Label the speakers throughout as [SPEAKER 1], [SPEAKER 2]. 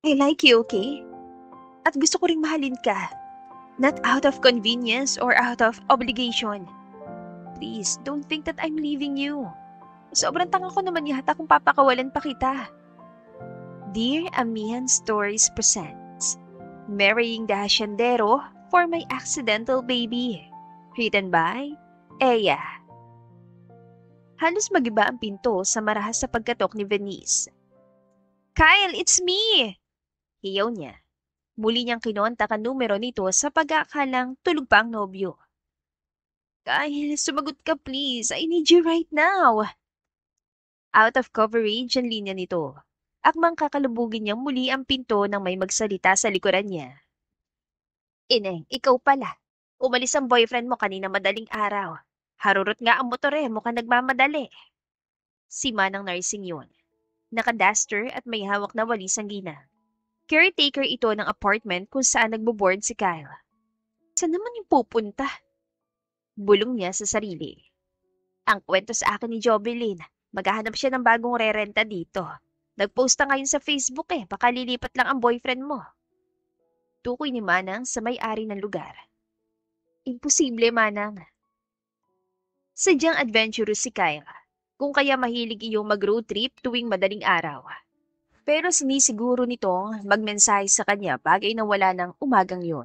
[SPEAKER 1] I like you, okay? At gusto ko ring mahalin ka. Not out of convenience or out of obligation. Please, don't think that I'm leaving you. Sobrang tanga ko naman yata kung papakawalan pa kita. Dear Amihan Stories presents Marrying the Haciendero for My Accidental Baby. Written by Eya. Halos magiba ang pinto sa marahas sa pagkatok ni Venice. Kyle, it's me! Hiyaw niya. Muli niyang kinontak ang numero nito sa pag-aakalang tulog pa ang nobyo. Kyle, sumagot ka please. I need you right now. Out of coverage ang linya nito. Akmang kakalubugin niyang muli ang pinto nang may magsalita sa likuran niya. Ineng, ikaw pala. Umalis ang boyfriend mo kanina madaling araw. Harurot nga ang motor mukhang nagmamadali. Si Manang nursing yun. Naka-duster at may hawak na walis ang gina. Caretaker ito ng apartment kung saan nagbo-board si Kyle. Saan naman yung pupunta? Bulong niya sa sarili. Ang kwento sa akin ni Jobelyn, maghahanap siya ng bagong rerenta dito. Nag-post na ngayon sa Facebook baka lilipat lang ang boyfriend mo. Tukoy ni Manang sa may-ari ng lugar. Imposible, Manang. Sadyang adventurous si Kyle, kung kaya mahilig iyong mag-road trip tuwing madaling araw. Pero sinisiguro nitong magmensahe sa kanya bagay na wala ng umagang yon.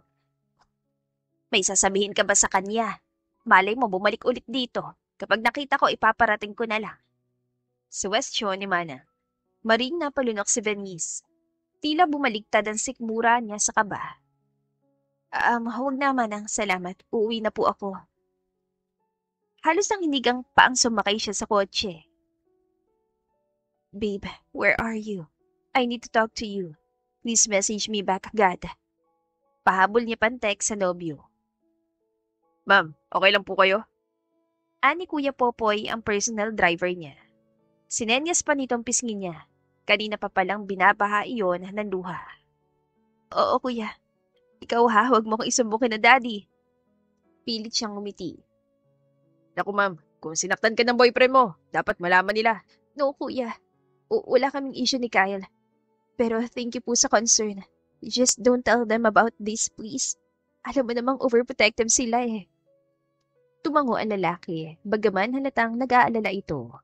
[SPEAKER 1] May sasabihin ka ba sa kanya? Malay mo bumalik ulit dito. Kapag nakita ko, ipaparating ko na lang. Suwestyon ni Mana. Maring napalunok si Venice. Tila bumaligtad ang sikmura niya sa kaba. Huwag na Manang, salamat. Uuwi na po ako. Halos ang hinigang paang sumakay siya sa kotse. Babe, where are you? I need to talk to you. Please message me back agad. Pahabol niya pang text sa nobyo. Ma'am, okay lang po kayo? Ani Kuya Popoy ang personal driver niya. Sinenyas pa nitong pisngi niya. Kanina pa palang binabaha iyon ng luha. Oo, kuya. Ikaw huwag mo kong isumbukin na daddy. Pilit siyang ngumiti. Naku ma'am, kung sinaktan ka ng boyfriend mo, dapat malaman nila. No, kuya. Wala kaming issue ni Kyle. Pero thank you po sa concern. Just don't tell them about this, please. Alam mo namang overprotective sila Tumango ang lalaki, bagaman halatang nag-aalala ito.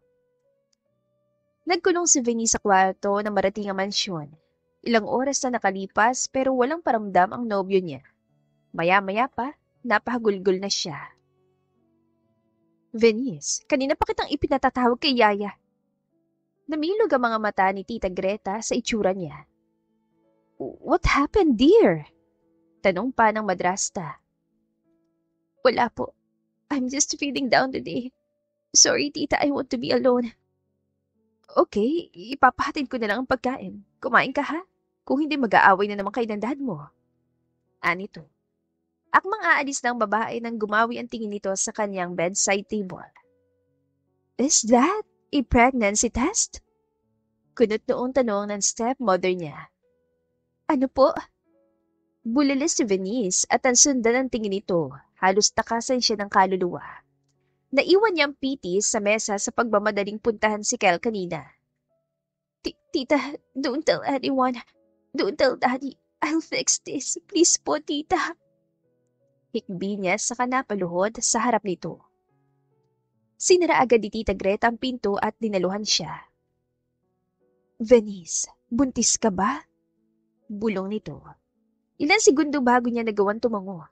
[SPEAKER 1] Nagkulong si Vinny sa kwarto ng marating ang mansyon. Ilang oras na nakalipas pero walang paramdam ang nobyo niya. Maya-maya pa, napahagulgol na siya. Venice, kanina pa kitang ipinatatawag kay Yaya. Namilog ang mga mata ni Tita Greta sa itsura niya. What happened, dear? Tanong pa ng madrasta. Wala po. I'm just feeling down today. Sorry, Tita, I want to be alone. Okay, ipapahatid ko na lang ang pagkain. Kumain ka ha? Kung hindi mag-aaway na naman kayo ng dad mo. Anito. Akmang aalis ng babae nang gumawi ang tingin nito sa kanyang bedside table. Is that a pregnancy test? Kunot noong tanong ng stepmother niya. Ano po? Bulalis si Venice at ang sundan ng tingin nito. Halos takasan siya ng kaluluwa. Naiwan niyang pitis sa mesa sa pagmamadaling puntahan si Kel kanina. Tita, don't tell anyone. Don't tell Daddy. I'll fix this. Please po, Tita. Hikbi niya sa kanapaluhod sa harap nito. Sinara agad ni Tita Greta ang pinto at dinaluhan siya. Venice, buntis ka ba? Bulong nito. Ilang segundo bago niya nagawan tumango.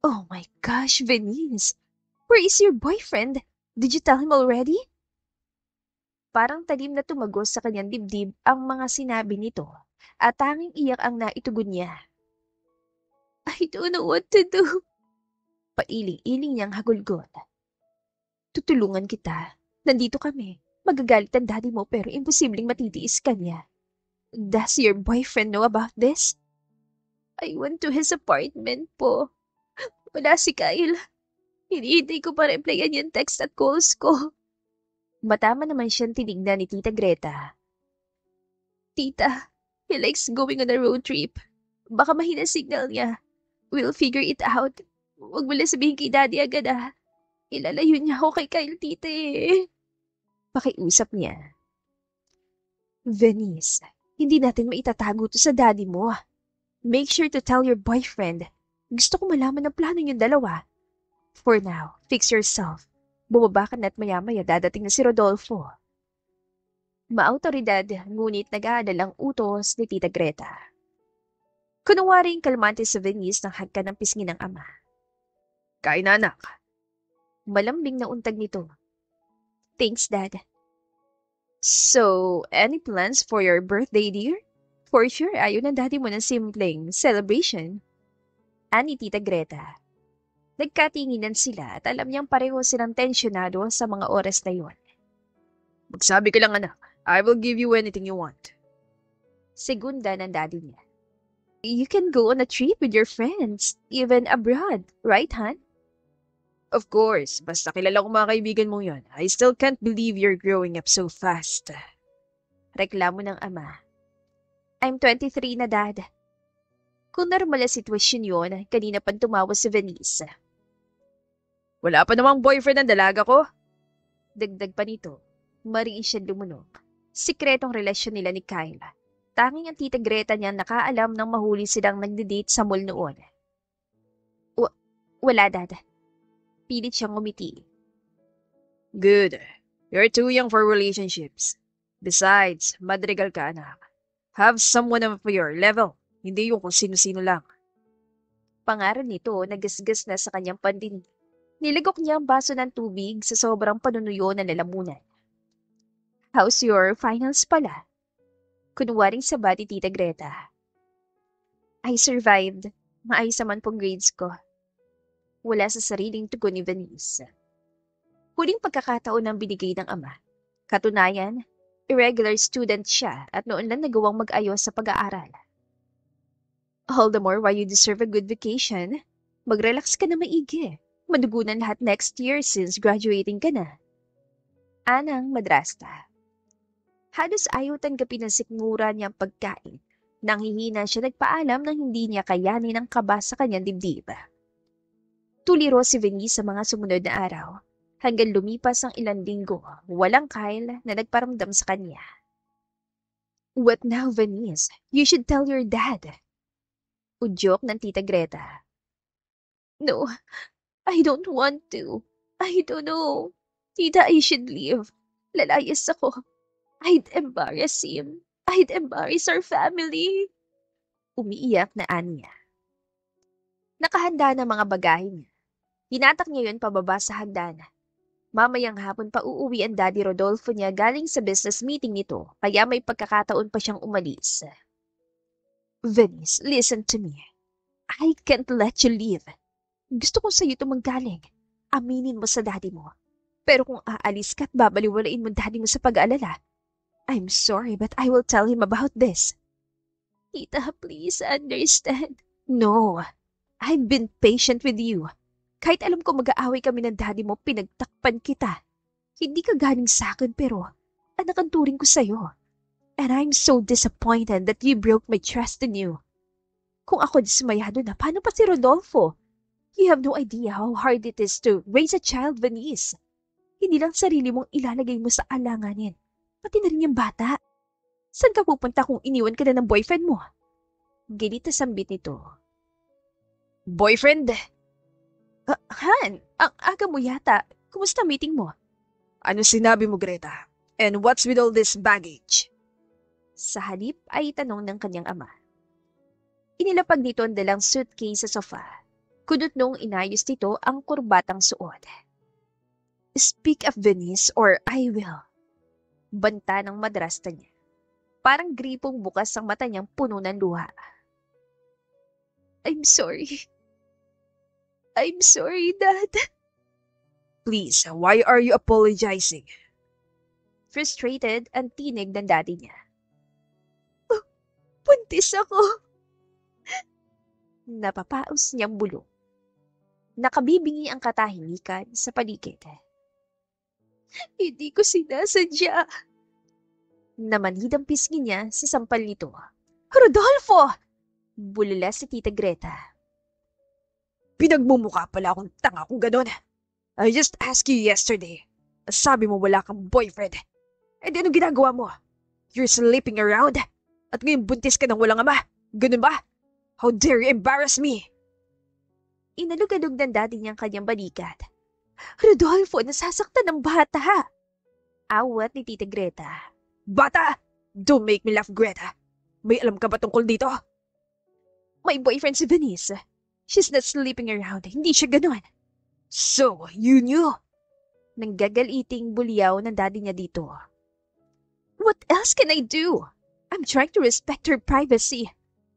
[SPEAKER 1] Oh my gosh, Venice! Where is your boyfriend? Did you tell him already? Parang talim na tumagos sa kanyang dibdib ang mga sinabi nito at tanging iyak ang naitugon niya. I don't know what to do. Pailing-iling niyang hagulgol. Tutulungan kita. Nandito kami. Magagalit ang daddy mo pero imposibleng matitiis ka niya. Does your boyfriend know about this? I went to his apartment po. Wala si Kyle. Hinihintay ko pa replyan yung text at calls ko. Matama naman siyang tinignan ni Tita Greta. Tita, he likes going on a road trip. Baka mahina signal niya. We'll figure it out. Huwag mo lang sabihin kay Daddy agad Ilalayo niya ako kay Kyle, tita Pakiusap niya. Venice, Hindi natin maitatago to sa daddy mo. Make sure to tell your boyfriend. Gusto ko malaman ang plano niyong dalawa. For now, fix yourself. Bumaba ka na't maya-maya dadating na si Rodolfo. Maautoridad, ngunit nag-aadalang utos ni Tita Greta. Kunwaring kalmante sa Venice ng hagkan ng pisngi ng ama. Kain na, anak. Malambing na untag nito. Thanks, Dad. So, any plans for your birthday, dear? For sure, ayaw ng daddy mo ng simpleng celebration. Ani Tita Greta. Nagkatinginan sila at alam niyang pareho silang tensyonado sa mga oras na yon. Magsabi ka lang, anak. I will give you anything you want. Segunda ng daddy niya. You can go on a trip with your friends, even abroad, right, hon? Of course, basta kilala ko mga kaibigan mo yon. I still can't believe you're growing up so fast. Reklamo ng ama. I'm 23 na, Dad. Kung normal na sitwasyon yon, kanina pang tumawa si Venice. Wala pa namang boyfriend ang dalaga ko. Dagdag pa nito, mariin siya lumunog. Sikretong relasyon nila ni Kyle. Tanging ang Tita Greta niya nakaalam nang mahuli silang nagde-date sa mall noon. Wala, Dad. Pilit siyang umiti. Good. You're too young for relationships. Besides, madrigal ka, anak. Have someone of your level. Hindi yung kung sino-sino lang. Pangaral nito, nagasgas na sa kanyang pandinig. Nilagok niya ang baso ng tubig sa sobrang panunuyo na lalamunan. How's your finals pala? Kunwaring sabat ni Tita Greta. I survived. Maayos naman pong grades ko. Wala sa sariling tugon ni Venice. Huling pagkakataon ang binigay ng ama. Katunayan, irregular student siya at noon lang nagawang mag-ayos sa pag-aaral. All the more why you deserve a good vacation. Mag-relax ka na maigi. Madugunan lahat next year since graduating ka na. Anang madrasta. Halos ayaw tanggapin ang sikmura niyang pagkain. Nanghihina siya nagpaalam nang hindi niya kayanin ang kaba sa kanyang dibdib. Tuliro si Venice sa mga sumunod na araw. Hanggang lumipas ang ilang linggo, walang Kyle na nagparamdam sa kanya. What now, Venice? You should tell your dad. Udyok ng Tita Greta. No, I don't want to. I don't know. Tita, I should leave. Lalayas ako. I'd embarrass him. I'd embarrass our family. Umiiyak na Anya. Nakahanda na mga bagahe niya. Hinatak niya yun pababa sa hagdan. Mamayang hapon pa uuwi ang Daddy Rodolfo niya galing sa business meeting nito, kaya may pagkakataon pa siyang umalis. Venice, listen to me. I can't let you leave. Gusto kong sa'yo ito manggaling. Aminin mo sa daddy mo. Pero kung aalis ka at babaliwalain mo daddy mo sa pag-aalala, I'm sorry but I will tell him about this. Tita, please understand. No, I've been patient with you. Kahit alam ko mag-aaway kami ng daddy mo, pinagtakpan kita. Hindi ka galing sa akin pero anak ang turing ko sa'yo. And I'm so disappointed that you broke my trust in you. Kung ako dismayado na, paano pa si Rodolfo? You have no idea how hard it is to raise a child, Venice. Hindi lang sarili mong ilalagay mo sa alanganin, pati na rin yung bata. Saan ka pupunta kung iniwan ka na ng boyfriend mo? Ginit na sambit nito. Boyfriend? Han, ang aga mo yata. Kumusta meeting mo? Ano sinabi mo, Greta? And what's with all this baggage? Sa halip ay tanong ng kanyang ama. Inilapag nito ang dalang suitcase sa sofa. Kudot nung inayos nito ang kurbatang suot. Speak of Venice or I will. Banta ng madrasta niya. Parang gripong bukas ang mata niyang puno ng luha. I'm sorry. I'm sorry, Dad. Please, why are you apologizing? Frustrated ang tinig ng daddy niya. Buntis ako. Napapaos niyang bulong. Nakabibingi ang katahimikan sa paligid. Hindi ko sinasadya. Namanhid ang pisngi niya sa sampal nito. Rodolfo! Bulala si Tita Greta. Pinagmumukha pala akong tanga kung gano'n. I just asked you yesterday. Sabi mo wala kang boyfriend. Eh di anong ginagawa mo? You're sleeping around?
[SPEAKER 2] At ngayon buntis ka ng walang ama. Ganun ba? How dare you embarrass me?
[SPEAKER 1] Inalug-alug ng daddy niyang kanyang balikat. Rodolfo, nasasaktan ng bata! Awat ni Tita Greta.
[SPEAKER 2] Bata! Don't make me laugh, Greta. May alam ka ba tungkol dito?
[SPEAKER 1] My boyfriend si Venice. She's not sleeping around. Hindi siya ganun.
[SPEAKER 2] So, you knew?
[SPEAKER 1] Nanggagaliting bulyaw ng daddy niya dito. What else can I do? I'm trying to respect her privacy.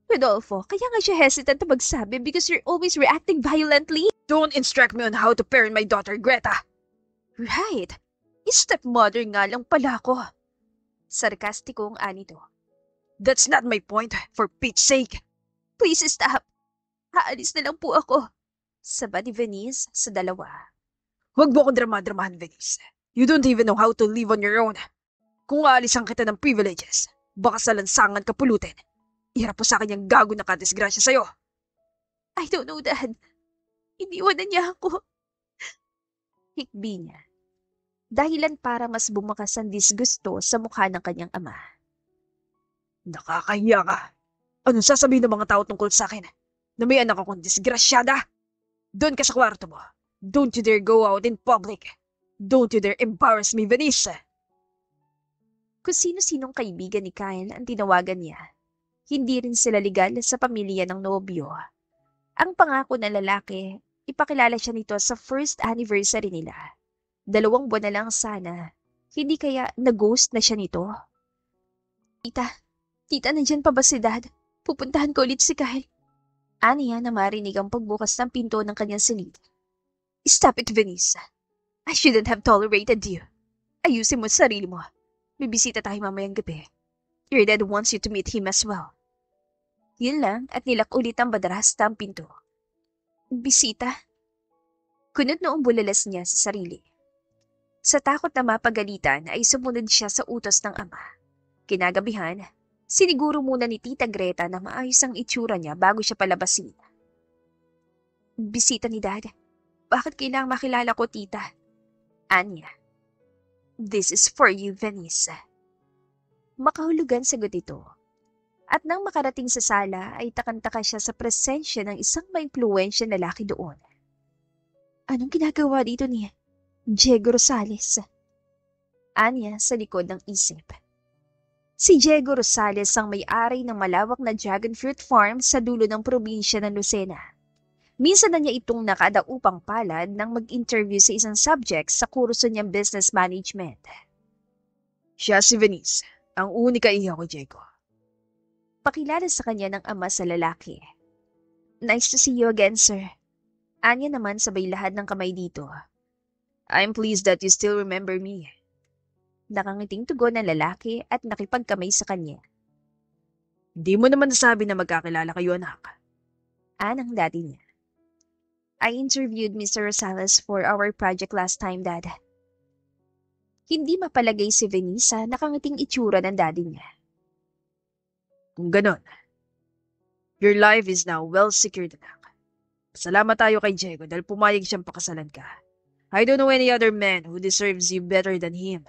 [SPEAKER 1] Rodolfo, kaya nga siya hesitant na magsabi because you're always reacting violently.
[SPEAKER 2] Don't instruct me on how to parent my daughter, Greta.
[SPEAKER 1] Right. Stepmother nga lang pala ako. Sarkastikong anito.
[SPEAKER 2] That's not my point, for Pete's sake.
[SPEAKER 1] Please stop. Haalis na lang po ako. Sabad ni Venice sa dalawa.
[SPEAKER 2] Huwag mo akong drama-dramahan, Venice. You don't even know how to live on your own. Kung aalisan kita ng privileges, baka sa lansangan ka pulutin. Iharap mo sa akin yung gago na kadisgrasya sa'yo.
[SPEAKER 1] I don't know, Dad. Iniwanan niya ako. Hikbi niya. Dahilan para mas bumakas ang disgusto sa mukha ng kanyang ama.
[SPEAKER 2] Nakakahiya ka. Anong sasabihin ng mga tao tungkol sa akin? Na may anak akong disgrasyada? Doon ka sa kwarto mo. Don't you dare go out in public. Don't you dare embarrass me, Venice.
[SPEAKER 1] Kung sino-sinong kaibigan ni Kyle ang tinawagan niya, hindi rin sila legal sa pamilya ng nobyo. Ang pangako ng lalaki, ipakilala siya nito sa first anniversary nila. 2 buwan na lang sana. Hindi kaya nag-ghost na siya nito? Tita, nandyan pa ba si Dad? Pupuntahan ko ulit si Kyle. Aniya na marinig ang pagbukas ng pinto ng kanyang silid. Stop it, Venice. I shouldn't have tolerated you. Ayusin mo sa sarili mo. Bibisita tayo mamayang gabi. Your dad wants you to meet him as well. Yun lang at nilak ulit ang badrasta ang pinto. Bisita? Kunot noong bulalas niya sa sarili. Sa takot na mapagalitan ay sumunod siya sa utos ng ama. Kinagabihan, siniguro muna ni Tita Greta na maayos ang itsura niya bago siya palabasin. Bisita ni Dad. Bakit kailangang makilala ko, Tita? Anya. This is for you, Venice. Makahulugan sagot ito. At nang makarating sa sala ay takantaka siya sa presensya ng isang maimpluwensya na lalaki doon. Anong ginagawa dito ni Diego Rosales? Anya sa likod ng isip. Si Diego Rosales ang may-ari ng malawak na dragon fruit farm sa dulo ng probinsya ng Lucena. Minsan na niya itong nakadaupang palad nang mag-interview sa isang subject sa kurso niyang business management.
[SPEAKER 2] Siya si Venice, ang unika iha ko, Diego.
[SPEAKER 1] Pakilala sa kanya ng ama sa lalaki. Nice to see you again, sir. Anya naman sabay lahad ng kamay dito.
[SPEAKER 2] I'm pleased that you still remember me.
[SPEAKER 1] Nakangiting tugon ng lalaki at nakipagkamay sa kanya.
[SPEAKER 2] Di mo naman nasabi na magkakilala kayo, anak.
[SPEAKER 1] Anang daddy niya. I interviewed Mr. Rosales for our project last time, Dad. Hindi mapalagay si Venice sa nakangiting itsura ng daddy niya.
[SPEAKER 2] Kung ganon, your life is now well secured, anak. Salamat tayo kay Diego dahil pumayag siyang pakasalan ka. I don't know any other man who deserves you better than him.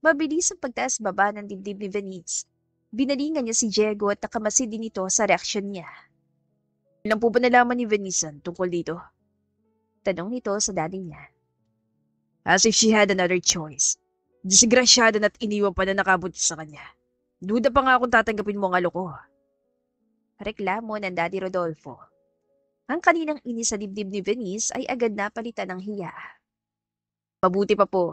[SPEAKER 1] Mabilis ang pagtaas-baba ng dibdib ni Venice. Binalingan niya si Diego at nakamasid din ito sa reaksyon niya.
[SPEAKER 2] Ilan po ba nalaman ni Venice tungkol dito?
[SPEAKER 1] Tanong nito sa daddy niya.
[SPEAKER 2] As if she had another choice. Disgrasyada na't iniwan pa na nakabuti sa kanya. Duda pa nga akong tatanggapin mo ang aloko.
[SPEAKER 1] Reklamo ng Daddy Rodolfo. Ang kaninang inis sa dibdib ni Venice ay agad na palitan ng hiya.
[SPEAKER 2] Mabuti pa po.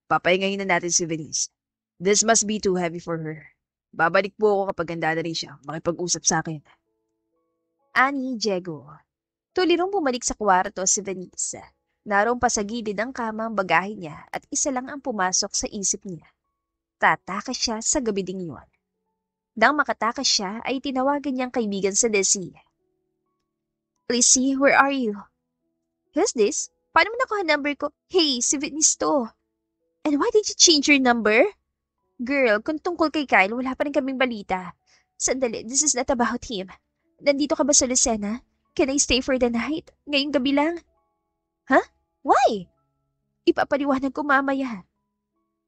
[SPEAKER 2] Papahingahin na natin si Venice. This must be too heavy for her. Babalik po ako kapag handa na rin siya makipag-usap sa akin.
[SPEAKER 1] Ani Diego. Tulirong bumalik sa kwarto si Venice. Naroon pa sa gilid ng kama ang bagahe niya at isa lang ang pumasok sa isip niya. Tatakas siya sa gabi ding yun. Nang makatakas siya ay tinawagan niyang kaibigan sa Desi. Lizzie, where are you? Who's this? Paano mo nakuha number ko? Hey, si Venice to. And why did you change your number? Girl, kung tungkol kay Kyle, wala pa rin kaming balita. Sandali, this is not about him. Nandito ka ba sa Lucena? Can I stay for the night? Ngayong gabi lang? Huh? Why? Ipapaliwanag ko mamaya.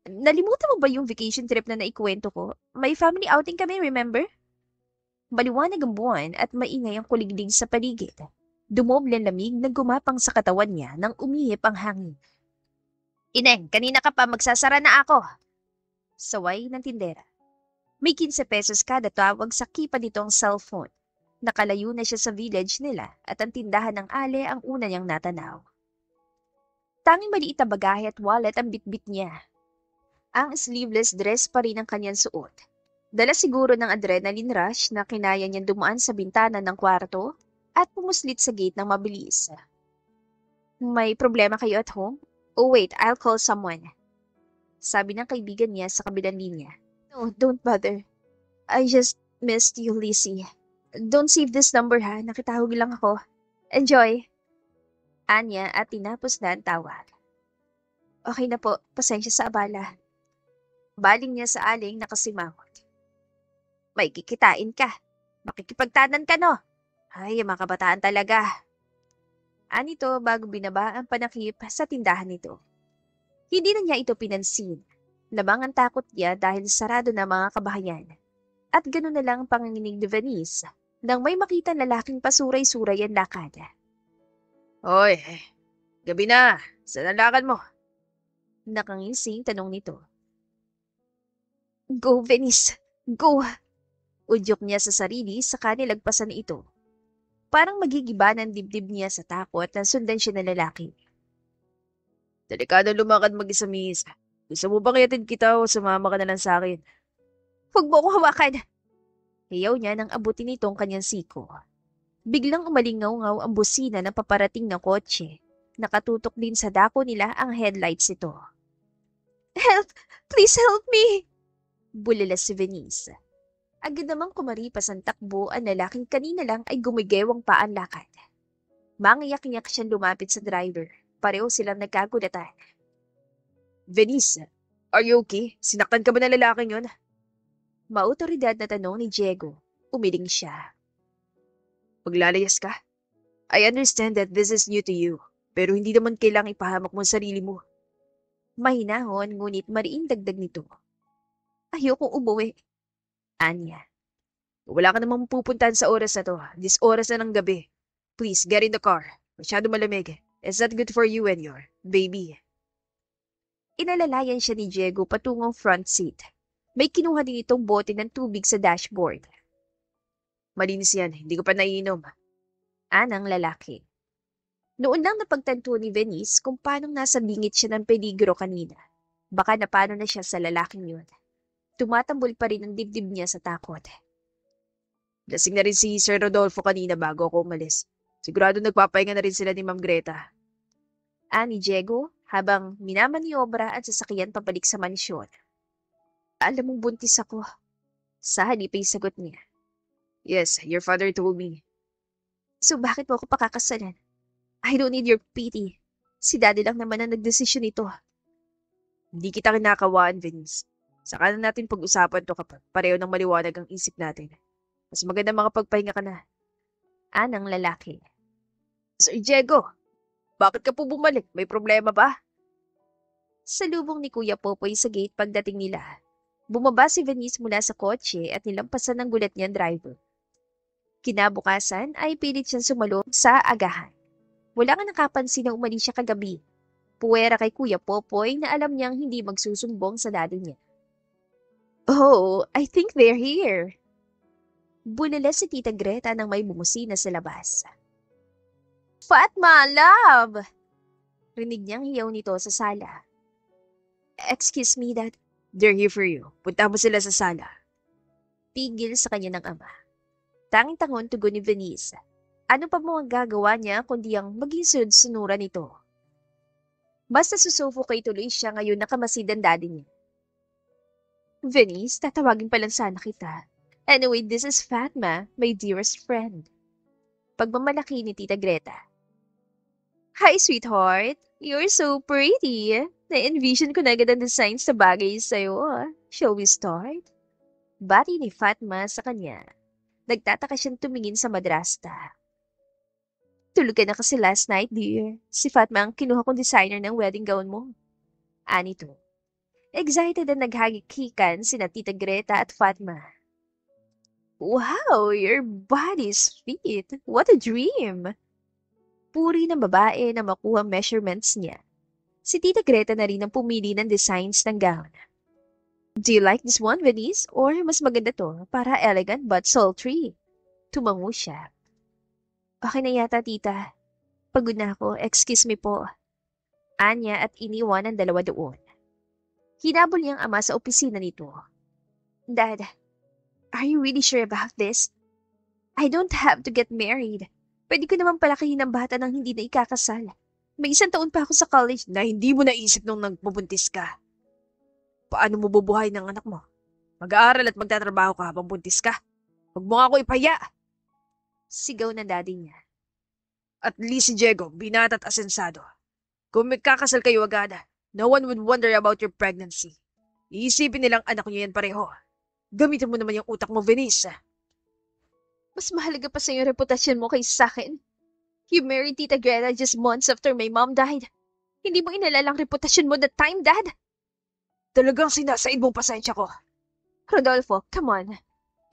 [SPEAKER 1] Nalimutan mo ba yung vacation trip na naikwento ko? May family outing kami, remember? Maliwanag ang buwan at maingay ang kuliglig sa paligid. Dumoble ang lamig na gumapang sa katawan niya nang umihip ang hangin. Ineng, kanina ka pa magsasara na ako. Saway ng tindera. May 15 pesos kada tawag sa kipa nitong cellphone. Nakalayo na siya sa village nila at ang tindahan ng ale ang una niyang natanaw. Tanging maliit na bagahe at wallet ang bitbit niya. Ang sleeveless dress pa rin ang kanyang suot. Dala siguro ng adrenaline rush na kinaya niyang dumaan sa bintana ng kwarto at pumuslit sa gate ng mabilis. May problema kayo at home? Oh wait, I'll call someone. Sabi ng kaibigan niya sa kabilang linya. No, don't bother. I just missed you, Lizzie. Don't save this number ha, nakitahog lang ako. Enjoy! Anya at tinapos na ang tawag. Okay na po, pasensya sa abala. Baling niya sa aling nakasimangot. May kikitain ka. Makikipagtanan ka no. Ay, mga kabataan talaga. Anito bago binaba ang panakip sa tindahan nito. Hindi na niya ito pinansin. Labang ang takot niya dahil sarado na mga kabahayan. At gano'n na lang ang panginginig ni Venice nang may makita lalaking pasuray-suray ang lakad.
[SPEAKER 2] Hoy, gabi na. Saan ang lakad mo?
[SPEAKER 1] Nakangising tanong nito. Go, Venice! Go! Udyok niya sa sarili sa kanilagpasan ito. Parang magigiba ng dibdib niya sa takot na sundan siya ng lalaki.
[SPEAKER 2] Delikado lumakad mag-isa, miss. Gusto mo bang iatid kita o sumama ka na lang sa akin?
[SPEAKER 1] Huwag mo akong hawakan! Hiyaw niya nang abutin nitong kanyang siko. Biglang umalingaw-ngaw ang busina ng paparating na kotse. Nakatutok din sa dako nila ang headlights nito. Help! Please help me! Bulila si Venice. Agad namang kumaripas ang takbo ang lalaking kanina lang ay gumigewang pa ang lakad. Mangiyak-iyak siyang lumapit sa driver. Pareho silang nagkagulatan.
[SPEAKER 2] Venice, are you okay? Sinaktan ka ba ng lalaking yun?
[SPEAKER 1] Maotoridad na tanong ni Diego. Umiling siya.
[SPEAKER 2] Maglalayas ka? I understand that this is new to you, pero hindi naman kailangang ipahamak mo ang sarili mo.
[SPEAKER 1] Mahinahon ngunit mariing dagdag nito. Ayokong umuwi. Anya.
[SPEAKER 2] Wala ka namang pupuntahan sa oras na to. This oras na ng gabi. Please, get in the car. Masyado malamig. It's not good for you and your baby.
[SPEAKER 1] Inalalayan siya ni Diego patungong front seat. May kinuha din itong bote ng tubig sa dashboard.
[SPEAKER 2] Malinis yan. Hindi ko pa naiinom.
[SPEAKER 1] Anang lalaki. Noon lang napagtanto ni Venice kung paano nasa bingit siya ng peligro kanina. Baka napano na siya sa lalaking yun. Tumatambol pa rin ang dibdib niya sa takot.
[SPEAKER 2] Lasing na rin si Sir Rodolfo kanina bago ako umalis. Sigurado nagpapahinga na rin sila ni Ma'am Greta.
[SPEAKER 1] Ani Diego habang minamaniobra at sasakyan pabalik sa mansyon. Alam mong buntis ako. Sa halip ay sagot niya.
[SPEAKER 2] Yes, your father told me.
[SPEAKER 1] So bakit mo ako pakakasalan? I don't need your pity. Si daddy lang naman ang nagdesisyon nito.
[SPEAKER 2] Hindi kita kinakawaan, Vince. Saka na natin pag-usapan to kapag pareho ng maliwanag ang isip natin. Mas maganda makapagpahinga ka na.
[SPEAKER 1] Anang lalaki.
[SPEAKER 2] Sir Diego, bakit ka po bumalik? May problema ba?
[SPEAKER 1] Salubong ni Kuya Popoy sa gate pagdating nila. Bumaba si Venice mula sa kotse at nilampasan ng gulat niyang driver. Kinabukasan ay pilit siyang sumalong sa agahan. Wala nga nakapansin na umalis siya kagabi. Puwera kay Kuya Popoy na alam niyang hindi magsusumbong sa daddy niya. Oh, I think they're here. Bulala si Tita Greta nang may bumusina sa labas. Fatma, love! Rinig niyang hiyaw nito sa sala. Excuse me, Dad.
[SPEAKER 2] They're here for you. Punta mo sila sa sala.
[SPEAKER 1] Pigil sa kanya ng ama. Tanging tangon tugon ni Venice. Ano pa mo ang gagawa niya kundi ang maging sunod-sunuran nito? Basta susuffocate tuloy siya ngayon na kamasid ang daddy niya. Venice, tatawagin pa lang sana kita. Anyway, this is Fatma, my dearest friend. Pagmamalaki ni Tita Greta. Hi, sweetheart. You're so pretty. Na-envision ko na agad ang design sa bagay sa'yo. Shall we start? Bati ni Fatma sa kanya. Nagtataka siyang tumingin sa madrasta. Tulog ka na kasi last night, dear. Si Fatma ang kinuha kong designer ng wedding gown mo. Anito. Excited na naghagikikan sina Tita Greta at Fatma. Wow, your body's fit. What a dream! Puri ng babae na makuha measurements niya. Si Tita Greta na rin ang pumili ng designs ng gown. Do you like this one, Venice? Or mas maganda to para elegant but sultry? Tumango siya. Okay na yata, tita. Pagod na ako. Excuse me po. Anya at iniwan ang dalawa doon. Hinabol niyang ama sa opisina nito. Dad, are you really sure about this? I don't have to get married. Pwede ko naman palakihin ang bata nang hindi na ikakasal. May 1 taon pa ako sa college.
[SPEAKER 2] Na hindi mo naisip nung nagpubuntis ka. Paano mo bubuhay ng anak mo? Mag-aaral at magtatrabaho ka habang buntis ka. Huwag mo nga ako ipahiya.
[SPEAKER 1] Sigaw ng daddy niya.
[SPEAKER 2] At least si Diego, binata at asensado. Kung magkakasal kayo agad, no one would wonder about your pregnancy. Iisipin nilang anak niyo yan pareho. Gamitin mo naman yung utak mo, Venice.
[SPEAKER 1] Mas mahalaga pa sa yung reputasyon mo kaysa sa akin. You married Tita Greta just months after my mom died. Hindi mo inalala ang reputasyon mo that time, Dad?
[SPEAKER 2] Talagang sinasaid mong pasensya ko.
[SPEAKER 1] Rodolfo, come on.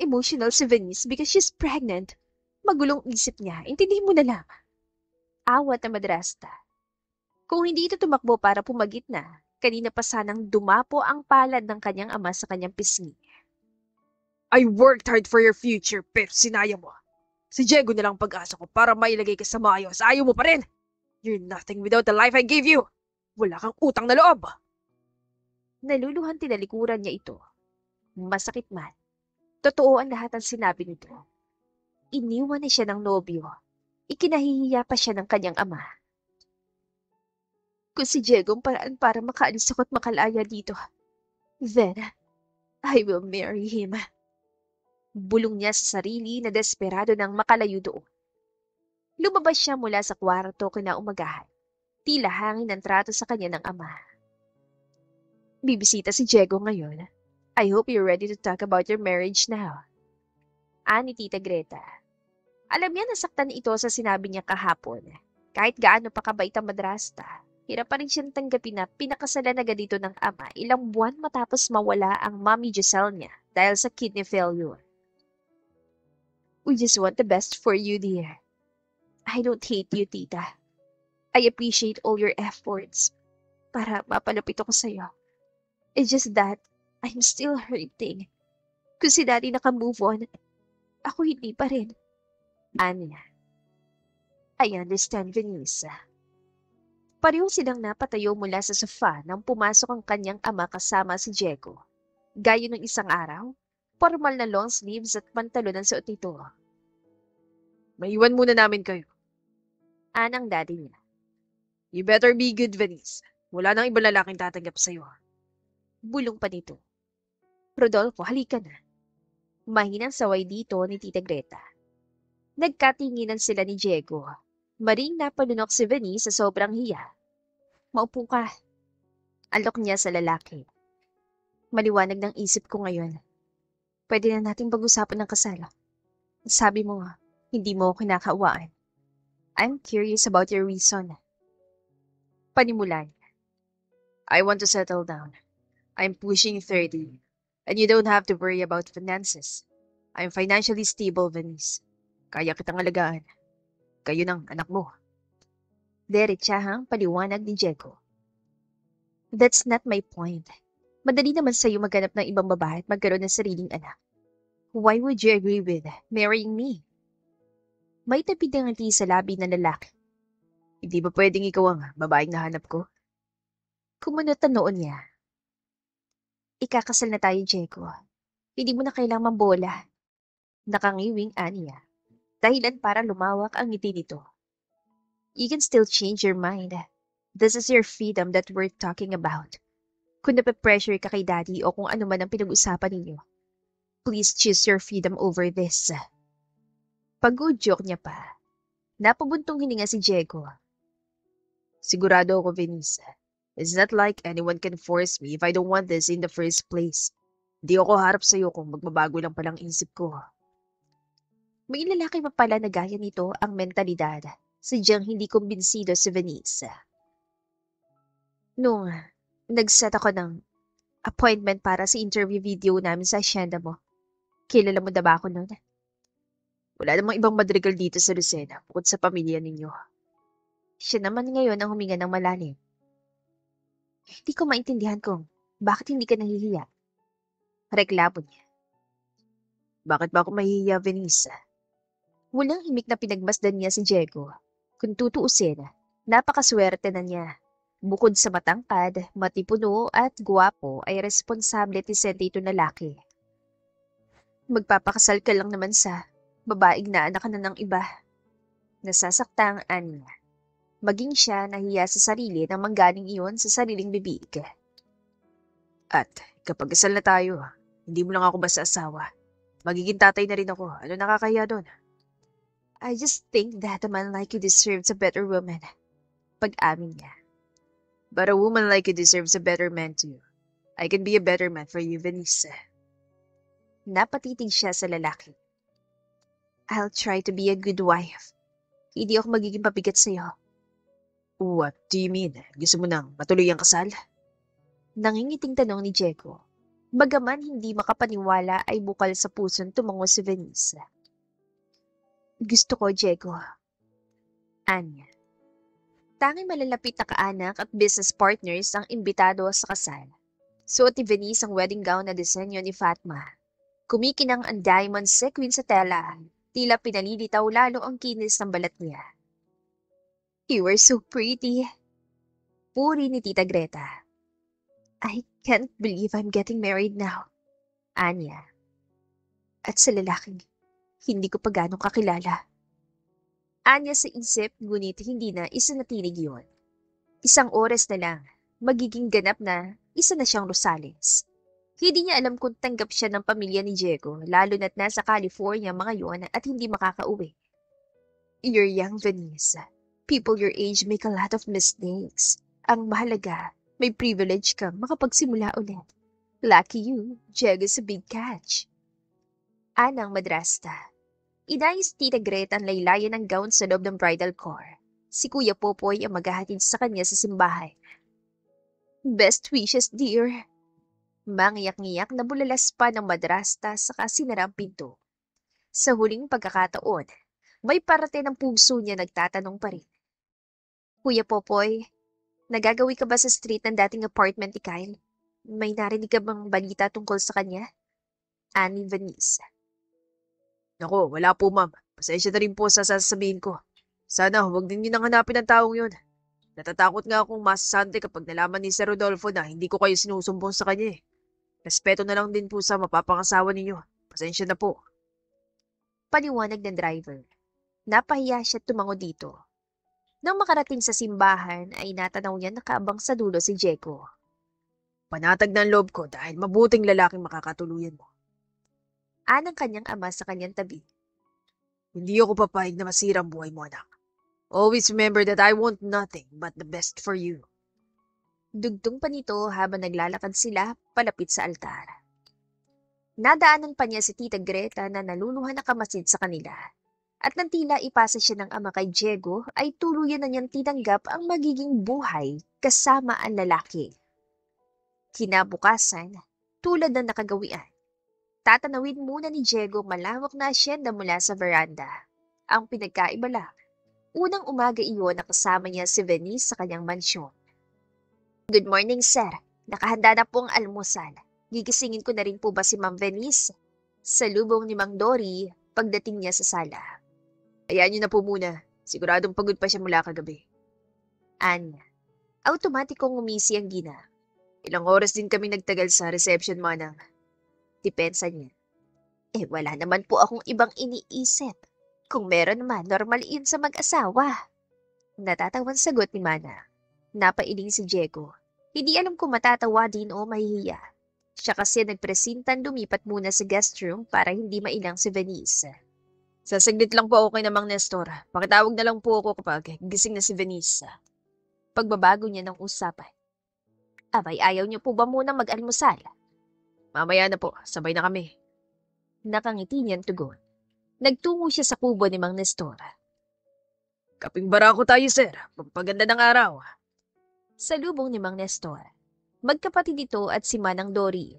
[SPEAKER 1] Emotional si Venice because she's pregnant. Magulong isip niya. Intindihin mo na lang. Awat na madrasta. Kung hindi ito tumakbo para pumagit na, kanina pa sanang dumapo ang palad ng kanyang ama sa kanyang pisngi.
[SPEAKER 2] I worked hard for your future, pero sinaya mo. Si Diego na lang pag-asa ko para mailagay ka sa maayos. Ayaw mo pa rin. You're nothing without the life I gave you. Wala kang utang na loob.
[SPEAKER 1] Naluluhan tinalikuran niya ito. Masakit man. Totoo ang lahat ng sinabi nito. Iniwan na siya ng nobyo. Ikinahihiya pa siya ng kanyang ama. Kung si Diego ang paraan para makaalis ako at makalaya dito, then I will marry him. Bulong niya sa sarili na desperado nang makalayo doon. Lumabas siya mula sa kwarto kinaumagahan. Tila hangin ang trato sa kanya ng ama. Bibisita si Diego ngayon. I hope you're ready to talk about your marriage now. Ani Tita Greta. Alam niya nasaktan ito sa sinabi niya kahapon. Kahit gaano pa kabait ang madrasta, hirap pa rin siyang tanggapin na pinakasalan agad dito ng ama ilang buwan matapos mawala ang Mommy Giselle niya dahil sa kidney failure. We just want the best for you, dear. I don't hate you, tita. I appreciate all your efforts para mapalapit ako sa'yo. It's just that I'm still hurting. Kung si daddy naka-move on, ako hindi pa rin. Anya. I understand, Vanessa. Pareho silang napatayo mula sa sofa nang pumasok ang kanyang ama kasama si Diego. Gaya ng isang araw, formal na long sleeves at pantalon ang suot nito.
[SPEAKER 2] Maiwan muna namin kayo.
[SPEAKER 1] Anang daddy niya.
[SPEAKER 2] You better be good, Venice. Wala nang ibang lalaking tatanggap sa'yo.
[SPEAKER 1] Bulong pa nito. Rodolfo, halika na. Mahinang saway dito ni Tita Greta. Nagkatinginan sila ni Diego. Maring napalunok si Venice sa sobrang hiya. Maupo ka. Alok niya sa lalaki. Maliwanag ng isip ko ngayon. Pwede na nating pag-usapan ng kasal. Sabi mo, hindi mo kinakawaan. I'm curious about your reason. Panimulan.
[SPEAKER 2] I want to settle down. I'm pushing 30, and you don't have to worry about finances. I'm financially stable, Venice. Kaya kitang alagaan. Kayo ng anak mo.
[SPEAKER 1] Derechahang paliwanag ni Diego. That's not my point. Madali naman sa'yo maghanap ng ibang babae at magkaroon ng sariling anak. Why would you agree with marrying me? May tapid ng ngiti sa labi ng lalaki.
[SPEAKER 2] Hindi ba pwedeng ikaw ang babaeng nahanap ko?
[SPEAKER 1] Kumunot ang noon niya. Ikakasal na tayo, Diego. Hindi mo na kailangang mambola. Nakangiwing aniya. Dahilan para lumawak ang ngiti nito. You can still change your mind. This is your freedom that we're talking about. Kung nape-pressure ka kay daddy o kung ano man ang pinag-usapan ninyo, please choose your freedom over this. Pag-joke niya pa. Napabuntong hininga si Diego.
[SPEAKER 2] Sigurado ako, Venice. It's not like anyone can force me if I don't want this in the first place. Di ako harap sa'yo kung magbabago lang palang isip ko.
[SPEAKER 1] May lalaki pa pala na gaya nito ang mentalidad. Sadyang hindi kumbinsido si Venice. Nung nag-set ako ng Appointment para sa interview video namin sa asyenda mo. Kilala mo na ba ako noon?
[SPEAKER 2] Wala namang ibang madrigal dito sa Lucena bukod sa pamilya ninyo.
[SPEAKER 1] Siya naman ngayon ang huminga ng malalim. Hindi ko maintindihan kung bakit hindi ka nahihiya. Reklamo niya.
[SPEAKER 2] Bakit ba ako mahihiya, Venice?
[SPEAKER 1] Walang himik na pinagmasdan niya si Diego. Kung tutuusin, napakaswerte na niya. Bukod sa matangkad, matipuno at guwapo ay responsable at disente ito na laki. Magpapakasal ka lang naman sa babaeng na anak ka na ng iba. Nasasaktang ani niya. Maging siya nahiya sa sarili nang manggaling iyon sa sariling bibig.
[SPEAKER 2] At kapag kasal na tayo, hindi mo lang ako basta asawa. Magiging tatay na rin ako. Ano nakakahiya doon?
[SPEAKER 1] I just think that a man like you deserves a better woman. Pag-amin niya.
[SPEAKER 2] But a woman like you deserves a better man too. I can be a better man for you, Venice.
[SPEAKER 1] Napatitig siya sa lalaki. I'll try to be a good wife. Hindi ako magiging pabigat sa'yo.
[SPEAKER 2] What do you mean? Gusto mo nang matuloy ang kasal?
[SPEAKER 1] Nangingiting tanong ni Diego. Bagaman hindi makapaniwala ay bukal sa puson tumango si Venice. Gusto ko, Diego. Anya. Tanging malalapit na kaanak at business partners ang imbitado sa kasal. Suot ni Venice ang wedding gown na disenyo ni Fatma. Kumikinang ang diamond sequin sa tela. Tila pinalilitaw lalo ang kinis ng balat niya. You are so pretty. Puri ni Tita Greta. I can't believe I'm getting married now. Anya. At sa lalaking, hindi ko pa ganong kakilala. Anya sa isip, ngunit hindi na isa na tinig yun. Isang oras na lang, magiging ganap na isa na siyang Rosales. Hindi niya alam kung tanggap siya ng pamilya ni Diego, lalo na't nasa California mga yon at hindi makakauwi. You're young, Vanessa. People your age make a lot of mistakes. Ang mahalaga, may privilege kang makapagsimula ulit. Lucky you, Diego's a big catch. Anang madrasta. Inayos Tita Greta ang laylayan ng gown sa loob ng bridal car. Si Kuya Popoy ang maghahatid sa kanya sa simbahan. Best wishes, dear. Mangiyak-ngiyak na bulalas pa ng madrasta saka sinara ang pinto. Sa huling pagkakataon, may parte ng puso niya nagtatanong pa rin. Kuya Popoy, nagagawi ka ba sa street ng dating apartment ni Kyle? May narinig ka bang balita tungkol sa kanya? Ani Vanessa.
[SPEAKER 2] Nako, wala po ma'am. Pasensya na rin po sa sasabihin ko. Sana huwag din niyo nang hanapin ang taong yun. Natatakot nga akong masasante kapag nalaman ni Sir Rodolfo na hindi ko kayo sinusumbong sa kanya eh. Respeto na lang din po sa mapapangasawa ninyo. Pasensya na po.
[SPEAKER 1] Paliwanag ng driver. Napahiya siya tumango dito. Nang makarating sa simbahan ay natanaw niya nakaabang sa dulo si Diego.
[SPEAKER 2] Panatag na ang loob ko dahil mabuting lalaking makakatuluyan mo.
[SPEAKER 1] Anang kanyang ama sa kanyang tabi.
[SPEAKER 2] Hindi ako papayag na masira ang buhay mo, anak. Always remember that I want nothing but the best for you.
[SPEAKER 1] Dugtong pa nito habang naglalakad sila palapit sa altar. Nadaanan pa niya si Tita Greta na naluluhan na kamasid sa kanila. At nang tila ipasa siya ng ama kay Diego ay tuluyan na niyang tinanggap ang magiging buhay kasama ang lalaki. Kinabukasan, tulad ng nakagawian, tatanawin muna ni Diego malawak na asyenda mula sa veranda. Ang pinagkaiba lang, unang umaga iyon nakasama niya si Venice sa kanyang mansyon. Good morning, sir. Nakahanda na po ang almusal. Gigisingin ko na rin po ba si Ma'am Venice? Salubong ni Mang Dory pagdating niya sa sala.
[SPEAKER 2] Hayaan niyo na po muna. Siguradong pagod pa siya mula kagabi.
[SPEAKER 1] Anya. Automatikong umisi ang gina.
[SPEAKER 2] Ilang oras din kami nagtagal sa reception, manang.
[SPEAKER 1] Depensa niya. Wala naman po akong ibang iniisip. Kung meron naman, normal iyon sa mag-asawa. Natatawan sagot ni Mana. Napailing si Diego. Hindi alam kung matatawa din o mahihiya. Siya kasi nagpresintan lumipat muna sa guest room para hindi mailang si Venice.
[SPEAKER 2] Sasaglit lang po ako kay Mang Nestor. Pakitawag na lang po ako kapag gising na si Venice.
[SPEAKER 1] Pagbabago niya ng usapan. Abay, ayaw niyo po ba muna mag-almusal?
[SPEAKER 2] Mamaya na po, sabay na kami.
[SPEAKER 1] Nakangiti niyang tugon. Nagtungo siya sa kubo ni Mang Nestor.
[SPEAKER 2] Kaping barako tayo, sir. Pampaganda ng araw.
[SPEAKER 1] Salubong ni Mang Nestor. Magkapatid ito at si Manang Dory.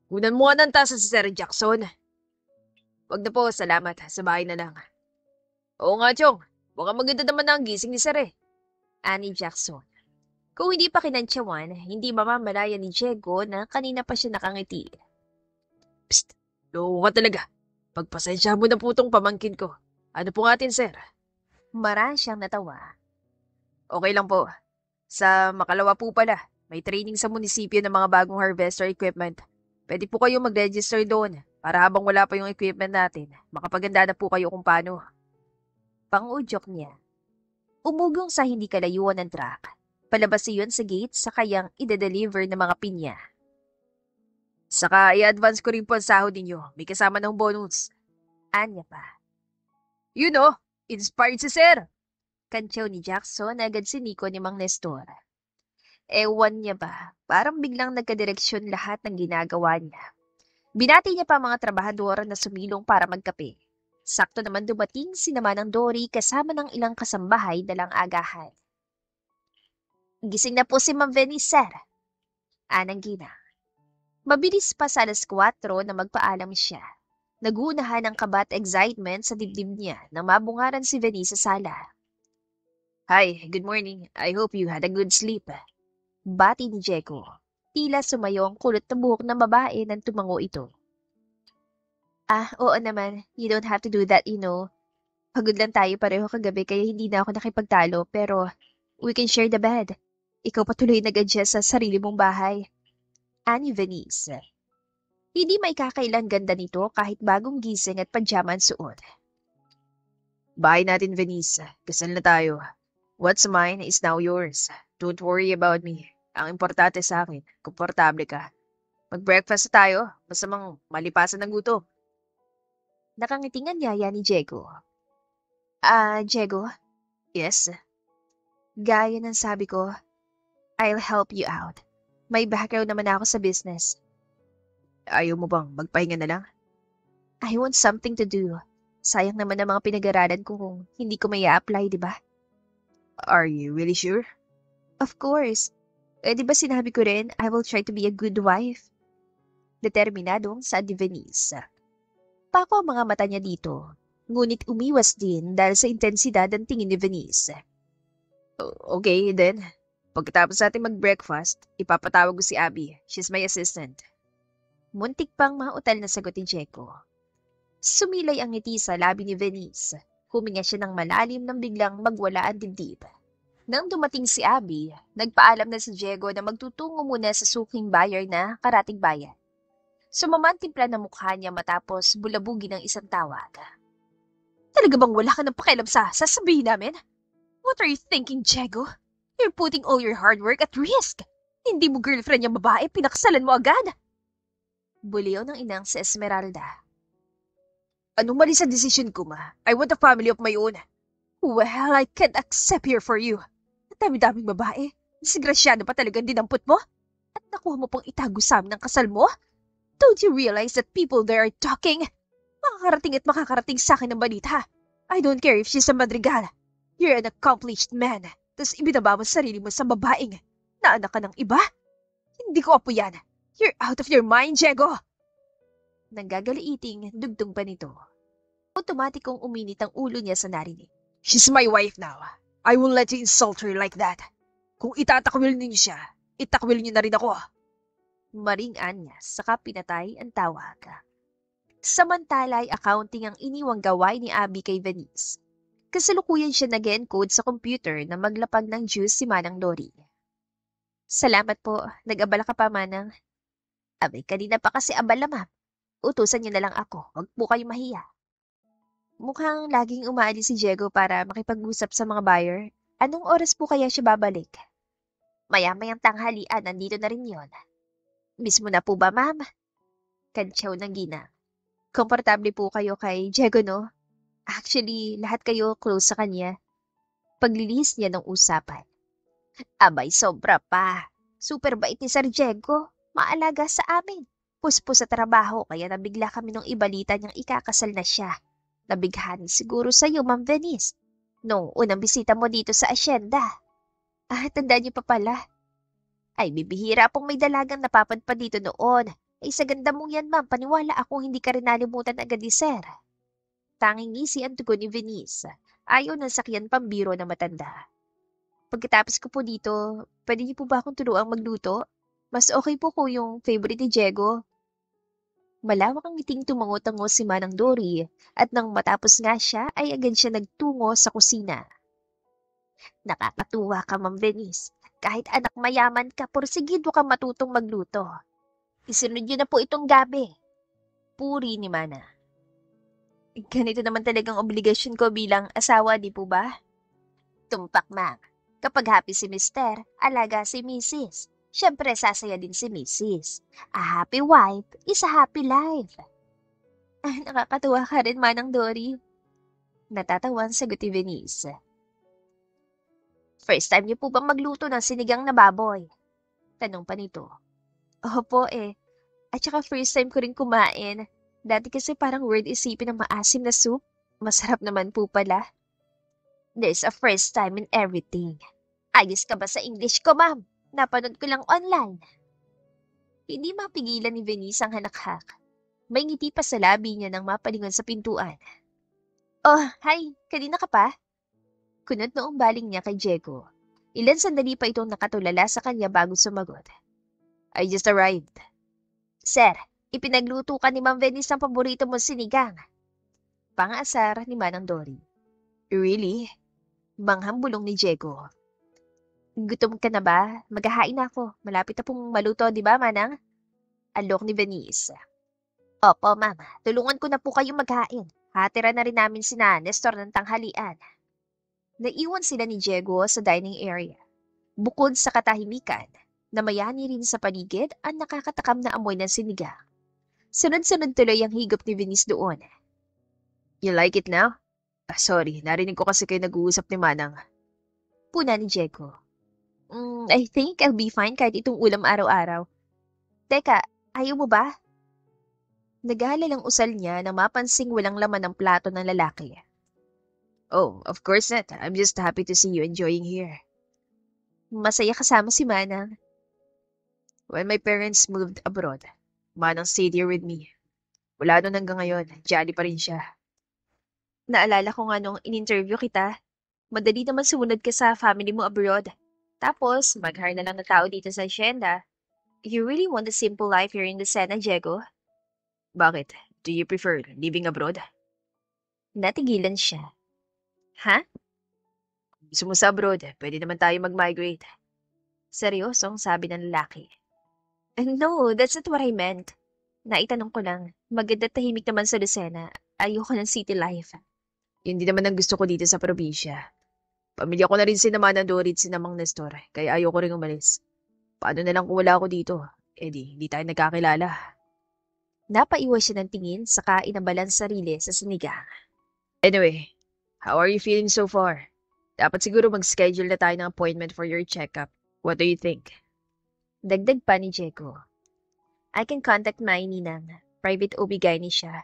[SPEAKER 2] Kunan mo nga ng tasa si Sir Jackson. Wag na po, salamat. Sa bahay na lang. Oo nga, Chong. Mukhang maganda naman na ang gising ni Sir eh.
[SPEAKER 1] Ani Jackson. Kung hindi pa kinantyawan, hindi mamamalaya ni Diego na kanina pa siya nakangiti.
[SPEAKER 2] Psst, loko ka talaga. Pagpasensya mo na po tong pamangkin ko. Ano po nga atin, Sir?
[SPEAKER 1] Mara siyang natawa.
[SPEAKER 2] Okay lang po. Sa Makalawa po pala, may training sa munisipyo ng mga bagong harvester equipment. Pwede po kayo mag-register doon para habang wala pa yung equipment natin, makapaganda na po kayo kung paano.
[SPEAKER 1] Pangudyok niya. Umugong sa hindi kalayuan ng truck. Palabas iyon sa gate sa kayang ide-deliver ng mga pinya.
[SPEAKER 2] Saka i-advance ko rin po ang sahod ninyo. May kasama ng bonus.
[SPEAKER 1] Anya pa.
[SPEAKER 2] You know, inspired si Sir.
[SPEAKER 1] Kantyaw ni Jackson na agad siniko ni Mang Nestor. Ewan niya ba, parang biglang nagkadireksyon lahat ng ginagawa niya. Binati niya pa ang mga trabahador na sumilong para magkape. Sakto naman dumating si Manang Dory kasama ng ilang kasambahay dalang agahan. Gising na po si Ma'am Venice, sir. Anang gina. Mabilis pa sa alas 4 na magpaalam siya. Nagunahan ang kaba at excitement sa dibdib niya nang mabungaran si Venice sa sala.
[SPEAKER 2] Hi, good morning. I hope you had a good sleep.
[SPEAKER 1] Bati ni Diego. Tila sumayo ang kulot na buhok ng babae nang tumango ito. Oo naman. You don't have to do that, you know. Pagod lang tayo pareho kagabi kaya hindi na ako nakipagtalo pero we can share the bed. Ikaw patuloy nag-adjust sa sarili mong bahay. Ani Venice. Hindi may kakailang ganda nito kahit bagong gising at pajama ang suot.
[SPEAKER 2] Bahay natin, Venice. Kasal na tayo. What's mine is now yours. Don't worry about me. Ang importante sa akin, komportable ka. Mag-breakfast na tayo. Masamang malipasan ng gutom.
[SPEAKER 1] Nakangiting ang yaya ni Diego. Diego?
[SPEAKER 2] Yes?
[SPEAKER 1] Gaya ng sabi ko, I'll help you out. May background naman ako sa business.
[SPEAKER 2] Ayaw mo bang magpahinga na lang?
[SPEAKER 1] I want something to do. Sayang naman ang mga pinag-aralan ko kung hindi ko may apply, di ba?
[SPEAKER 2] Are you really sure?
[SPEAKER 1] Of course. Di ba sinabi ko rin, I will try to be a good wife? Determinadong sa ni Venice. Pako ang mga mata niya dito, ngunit umiwas din dahil sa intensidad ng tingin ni Venice.
[SPEAKER 2] Okay, then. Pagkatapos natin mag-breakfast, ipapatawag ko si Abby. She's my assistant.
[SPEAKER 1] Muntik pang mautal na sagot ni Diego. Sumilay ang ngiti sa labi ni Venice. Huminga siya ng malalim nang biglang magwala ang dibdib. Nang dumating si Abby, nagpaalam na si Diego na magtutungo muna sa suking buyer na karating bayan. Sumama ang timpla na mukha niya matapos bulabugin ng isang tawag. Talaga bang wala ka ng pakialam sa sasabihin namin? What are you thinking, Diego? You're putting all your hard work at risk. Hindi mo girlfriend yung babae, pinakasalan mo agad. Buliw ng inang si Esmeralda.
[SPEAKER 2] Anong mali sa decision ko, ma? I want a family of my own.
[SPEAKER 1] Well, I can't accept here for you. Ang dami-daming babae. Disgrasyado pa talagang dinampot mo? At nakuha mo pang itago sa amin ng kasal mo? Don't you realize that people there are talking? Makakarating at makakarating sa akin ng balita. I don't care if she's a madrigal. You're an accomplished man. Tapos ibinaba mo sarili mo sa babaeng na anak ka ng iba? Hindi ko apo yan. You're out of your mind, Diego! Nanggagaliiting dugtong pa nito. Otomatikong uminit ang ulo niya sa narinig.
[SPEAKER 2] She's my wife now. I won't let you insult her like that. Kung itatakwil ninyo siya, itakwil niyo na rin ako.
[SPEAKER 1] Maringan niya, saka pinatay ang tawag. Samantala ay accounting ang iniwang gaway ni Abby kay Venice. Kasalukuyan siya nag-encode sa computer na maglapag ng juice si Manang Dory. Salamat po. Nag-abala ka pa, Manang. Abay, kanina pa kasi abala, ma'am. Utusan niyo na lang ako. Huwag po kayo mahiya. Mukhang laging umaalis si Diego para makipag-usap sa mga buyer. Anong oras po kaya siya babalik? Maya-mayang tanghalian, nandito na rin yon. Mismo na po ba, ma'am? Kantsaw ng gina. Komportable po kayo kay Diego, no? Actually, lahat kayo close sa kanya. Paglilihis niya ng usapan. Abay, sobra pa. Super bait ni Sir Diego. Maalaga sa amin. Puspos sa trabaho kaya nabigla kami nung ibalita niyang ikakasal na siya. Nabighani siguro sa iyo, Ma'am Venice. Nung unang bisita mo dito sa asyenda. Tandaan niyo pa pala. Ay, bibihira pong may dalagang napapadpad dito noon. Ay, sa ganda mong yan, ma'am, paniwala akong hindi ka rin nalimutan agad ni sir. Tanging ngisi ang tugon ni Venice. Ayaw ng sakyan pambiro na matanda. Pagkatapos ko po dito, pwede niyo po ba akong turuang magluto? Mas okay po ko yung favorite ni Diego. Malawak ang ngiting tumango-tango si Manang Dory at nang matapos nga siya ay agad siya nagtungo sa kusina. Nakakatuwa ka, Ma'am Venice. Kahit anak mayaman ka, porsigido ka matutong magluto. Isunod niyo na po itong gabi. Puri ni Mana. Ganito naman talagang obligasyon ko bilang asawa, di po ba? Tumpak, ma'am. Kapag happy si Mister, alaga si Mrs. Siyempre, sasaya din si Mrs. A happy wife is a happy life. Ah, nakakatuwa ka rin, Manang Dory. Natatawan sagot ni Venice. First time niyo po bang magluto ng sinigang na baboy? Tanong pa nito. Opo eh. At saka first time ko rin kumain. Dati kasi parang weird isipin ng maasim na soup. Masarap naman po pala. There's a first time in everything. Ayos ka ba sa English ko, ma'am? Napanood ko lang online. Hindi mapigilan ni Venice ang hanakhak. May ngiti pa sa labi niya nang mapalingon sa pintuan. Oh, hi! Kanina ka pa? Kunot noong baling niya kay Diego. Ilan sandali pa itong nakatulala sa kanya bago sumagot. I just arrived. Sir, ipinagluto ka ni Ma'am Venice ang paborito mong sinigang. Pang-asar ni Manang Dory. Really? Manghang bulong ni Diego. Gutom ka na ba? Maghahain na ako. Malapit na pong maluto, di ba, Manang? Alok ni Venice. Opo, Mama. Tulungan ko na po kayong maghain. Hatira na rin namin sina Nestor ng tanghalian. Naiwan sila ni Diego sa dining area. Bukod sa katahimikan, namayani rin sa paligid ang nakakatakam na amoy ng sinigang. Sunod-sunod tuloy ang higop ni Venice doon. You like it now? Sorry, narinig ko kasi kayo nag-uusap ni Manang. Puna ni Diego. I think I'll be fine kahit itong ulam araw-araw. Teka, ayaw mo ba? Nag-aalalang usal niya na mapansing walang laman ng plato ng lalaki. Oh, of course not. I'm just happy to see you enjoying here. Masaya kasama si Manang. When my parents moved abroad, Manang stayed here with me. Wala nun hanggang ngayon, jolly pa rin siya. Naalala ko nga nung in-interview kita, madali naman sumunod ka sa family mo abroad. Tapos, mag-hire na lang na tao dito sa asyenda. You really want a simple life here in the Sena, Diego? Bakit? Do you prefer living abroad? Natigilan siya. Ha? Gusto mo sa abroad, pwede naman tayo mag-migrate. Seryosong sabi ng lalaki. No, that's not what I meant. Naitanong ko lang, maganda tahimik naman sa Lucena. Ayoko ng city life. Yun din naman ang gusto ko dito sa probinsya. Pamilya ko na rin si Naman ng Dorit si Namang Nestor, kaya ayoko rin umalis. Paano na lang kung wala ako dito? Di tayo nagkakilala. Napaiwas siya ng tingin, saka inabalan sarili sa sinigang. Anyway, how are you feeling so far? Dapat siguro mag-schedule na tayo ng appointment for your checkup. What do you think? Dagdag pa ni Diego. I can contact my ninang. Private OB-GYN siya.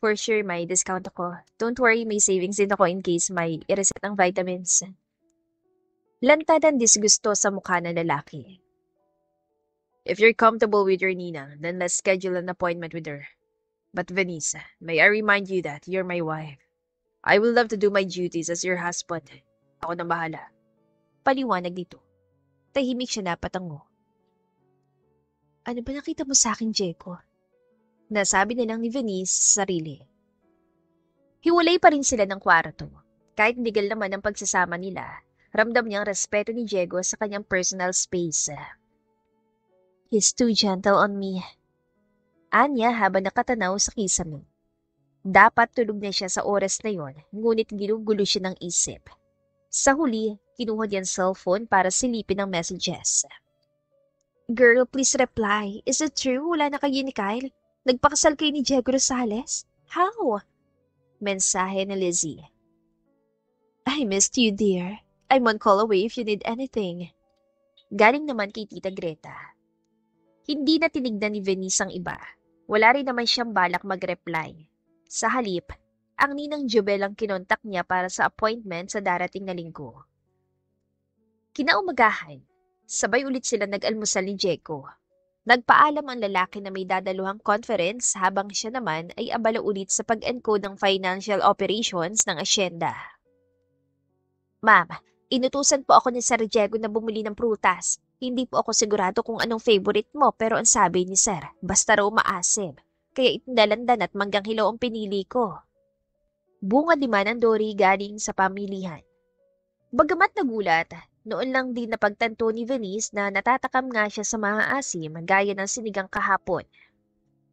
[SPEAKER 1] For sure, may discount ako. Don't worry, may savings din ako in case may i-reset ang vitamins. Lantad ang disgusto sa mukha ng lalaki. If you're comfortable with your ninang, then let's schedule an appointment with her. But Vanessa, may I remind you that you're my wife. I will love to do my duties as your husband. Ako na bahala. Paliwanag dito. Tahimik siya napatango. Ano ba nakita mo sa akin, Diego? Nasabi na lang ni Venice sa sarili. Hiwalay pa rin sila ng kwarto. Kahit legal naman ang pagsasama nila, ramdam niyang respeto ni Diego sa kanyang personal space. He's too gentle on me. Anya habang nakatanaw sa kisame. Dapat tulog na siya sa oras na yon, ngunit ginugulo siya ng isip. Sa huli, kinuha niya ang cellphone para silipin ang messages. Girl, please reply. Is it true? Wala na kayo ni Kyle? Nagpakasal kayo ni Diego Rosales? How? Mensahe ni Lizzie. I missed you, dear. I'm on call away if you need anything. Galing naman kay Tita Greta. Hindi na tinignan ni Venice ang iba. Wala rin naman siyang balak mag-reply. Sa halip, ang ninang Jubel ang kinontak niya para sa appointment sa darating na linggo. Kinaumagahan, Sabay ulit sila nag-almusal ni Jeko. Nagpaalam ang lalaki na may dadaluhang conference habang siya naman ay abala ulit sa pag-encode ng financial operations ng asyenda. Ma'am, inutusan po ako ni Sir Diego na bumili ng prutas. Hindi po ako sigurado kung anong favorite mo pero ang sabi ni Sir, basta raw maasim. Kaya itindalandan at manggang hilaw ang pinili ko. Bunga di man ang Dory galing sa pamilihan. Bagamat nagulat, noon lang din napagtanto ni Venice na natatakam nga siya sa maasim gaya ng sinigang kahapon.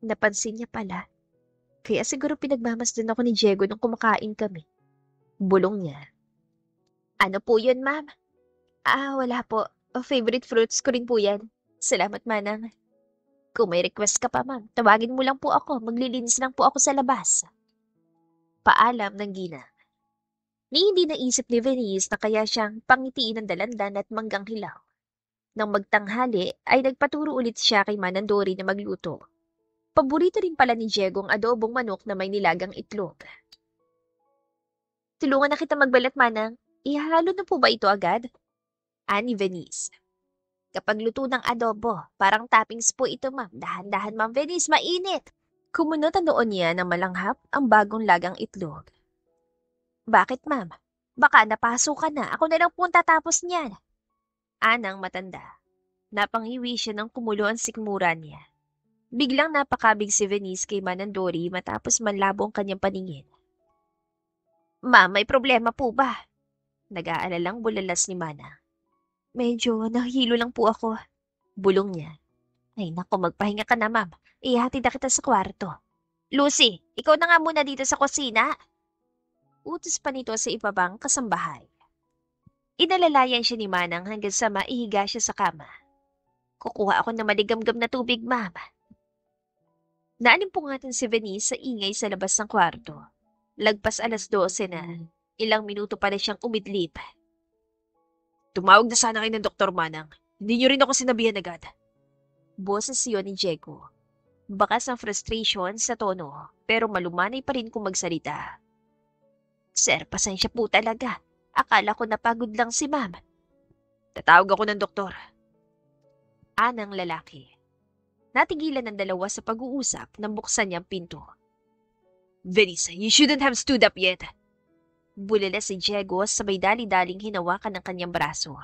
[SPEAKER 1] Napansin niya pala. Kaya siguro pinagmamasdan ako ni Diego nung kumakain kami. Bulong niya. Ano po yun, ma'am? Wala po. Favorite fruits ko rin po yan. Salamat, manang. Kung may request ka pa, ma'am, tawagin mo lang po ako. Maglilinis lang po ako sa labas. Paalam ng Gina. Ni hindi naisip ni Venice na kaya siyang pangitiin ng dalandan at manggang hilaw. Nang magtanghali, ay nagpaturo ulit siya kay Manang Dory na magluto. Paborito rin pala ni Diego ang adobong manok na may nilagang itlog. Tulungan na kita magbalat, manang. Ihahalo na po ba ito agad? Ani Venice. Kapag luto ng adobo, parang toppings po ito, ma'am. Dahan-dahan, ma'am Venice, mainit. Kumunot ang noon niya ng malanghap ang bagong lagang itlog. Bakit, ma'am? Baka napaso ka na. Ako na lang po ang tatapos niyan. Anang matanda. Napangiwi siya ng kumulo ang sikmura niya. Biglang napakabig si Venice kay Manang Dory matapos manlabo ang kanyang paningin. Ma'am, may problema po ba? Nag-aalalang bulalas ni Mana. Medyo nahihilo lang po ako. Bulong niya. Ay naku, magpahinga ka na, ma'am. Ihatid na kita sa kwarto. Lucy, ikaw na nga muna dito sa kusina. Utos pa nito sa ibabang kasambahay. Inalalayan siya ni Manang hanggang sa maihiga siya sa kama. Kukuha ako ng maligamgam na tubig, ma'am. Naalimpungatan si Venice sa ingay sa labas ng kwarto. Lagpas 12:00 na. Ilang minuto pa na siyang umidlip.
[SPEAKER 2] Tumawag na sana kayo ng Dr. Manang. Hindi niyo rin ako sinabihan agad.
[SPEAKER 1] Boses siyon ni Diego. Bakas ang frustration sa tono, pero malumanay pa rin kung magsalita. Sir, pasensya po talaga. Akala ko napagod lang si ma'am.
[SPEAKER 2] Tatawag ako ng doktor.
[SPEAKER 1] Anang lalaki. Natigilan ng dalawa sa pag-uusap nang buksan niya ang pinto.
[SPEAKER 2] Venice, you shouldn't have stood up yet.
[SPEAKER 1] Bulala si Diego sabay dali-daling hinawakan ng kanyang braso.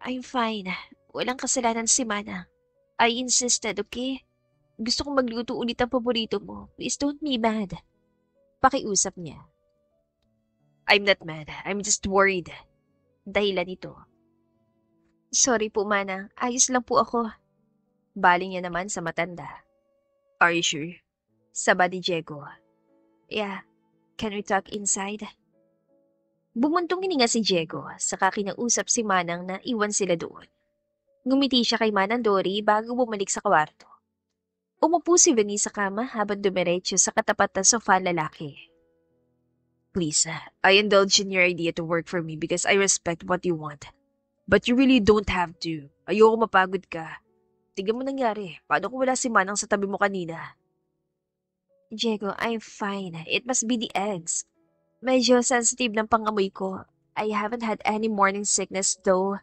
[SPEAKER 1] I'm fine. Walang kasalanan si Mana. I insisted, okay? Gusto kong magluto ulit ang paborito mo. Please don't be mad. Pakiusap niya.
[SPEAKER 2] I'm not mad. I'm just worried.
[SPEAKER 1] Dahilan nito. Sorry po, Mana. Ayos lang po ako. Baling niya naman sa matanda.
[SPEAKER 2] Are you sure?
[SPEAKER 1] Saba ni Diego. Yeah. Can we talk inside? Bumuntong hininga si Diego, saka kinausap si Manang na iwan sila doon. Ngumiti siya kay Manang Dory bago bumalik sa kwarto. Umupo si Venice sa kama habang dumiretso sa katapat na sofa lalaki.
[SPEAKER 2] Please, I indulge in your idea to work for me because I respect what you want. But you really don't have to. Ayoko mapagod ka. Tignan mo nangyari. Paano kung wala si Manang sa tabi mo kanina?
[SPEAKER 1] Diego, I'm fine. It must be the eggs. Medyo sensitive ng pangamoy ko. I haven't had any morning sickness though.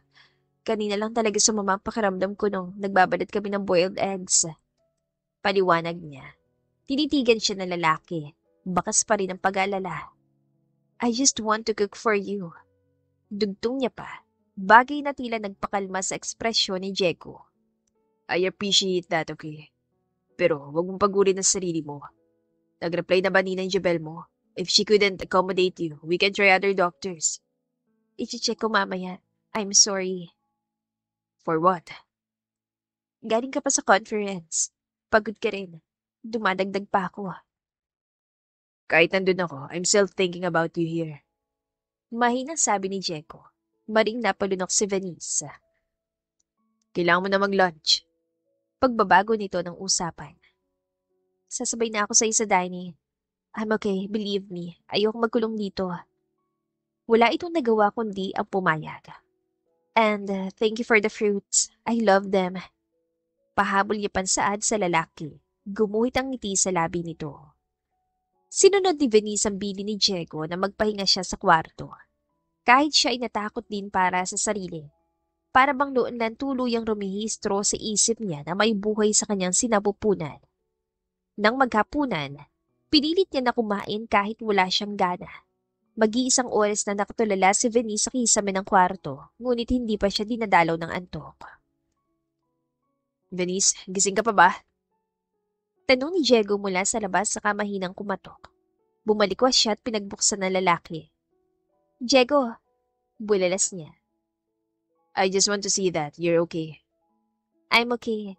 [SPEAKER 1] Kanina lang talaga sumama ang pakiramdam ko nung nagbabalat kami ng boiled eggs. Paliwanag niya. Tinitigan siya ng lalaki. Bakas pa rin ang pag-aalala. I just want to cook for you. Dugtong niya pa. Bagay na tila nagpakalma sa ekspresyon ni Diego.
[SPEAKER 2] I appreciate that, okay? Pero wag mong pagurin ang sarili mo. Nag-reply na ba Ninang Jabel mo? If she couldn't accommodate you, we can try other doctors.
[SPEAKER 1] I-check ko mamaya. I'm sorry.
[SPEAKER 2] For what?
[SPEAKER 1] Galing ka pa sa conference. Pagod ka rin. Dumadagdag pa ako.
[SPEAKER 2] Kahit nandun ako, I'm still thinking about you here.
[SPEAKER 1] Mahinang sabi ni Diego. Maring napalunok si Venice.
[SPEAKER 2] Kailangan mo na mag-lunch.
[SPEAKER 1] Pagbabago nito ng usapan. Sasabay na ako sa isa dining. I'm okay, believe me. Ayoko magkulong dito. Wala itong nagawa kundi ang pumayag. And thank you for the fruits. I love them. Pahabol niya pansaad sa lalaki. Gumuhit ang ngiti sa labi nito. Sinunod ni Venice ang bili ni Diego na magpahinga siya sa kwarto. Kahit siya ay natakot din para sa sarili. Para bang noon lang tuluyang rumihistro sa isip niya na may buhay sa kanyang sinapupunan. Nang maghapunan, pinilit niya na kumain kahit wala siyang gana. Mag-iisang oras na nakatulala si Venice sa kisame ng kwarto, ngunit hindi pa siya dinadalaw ng antok.
[SPEAKER 2] Venice, gising ka pa ba?
[SPEAKER 1] Tanong ni Diego mula sa labas sa kamahinang kumatok. Bumalikwas siya at pinagbuksan ng lalaki. Diego, bulalas niya.
[SPEAKER 2] I just want to see that you're okay.
[SPEAKER 1] I'm okay.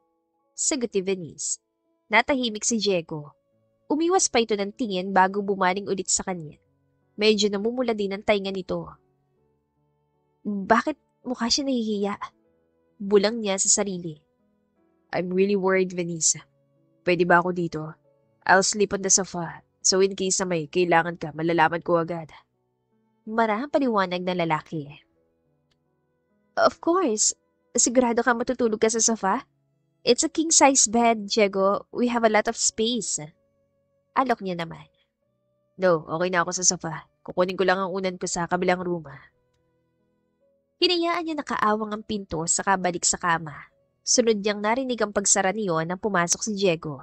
[SPEAKER 1] Sagot ni Venice. Natahimik si Diego. Umiwas pa ito ng tingin bago bumaling ulit sa kanya. Medyo namumula din ang tainga nito. Bakit mukha siya nahihiya? Bulang niya sa sarili.
[SPEAKER 2] I'm really worried, Venice. Pwede ba ako dito? I'll sleep on the sofa, so in case na may kailangan ka, malalaman ko agad.
[SPEAKER 1] Marahang paliwanag na lalaki. Of course. Sigurado ka matutulog ka sa sofa? It's a king-size bed, Diego. We have a lot of space. Alok niya naman.
[SPEAKER 2] No, okay na ako sa sofa. Kukunin ko lang ang unan ko sa kabilang room.
[SPEAKER 1] Hinayaan niya nakaawang ang pinto saka balik sa kama. Sunod niyang narinig ang pagsara niyo nang pumasok si Diego.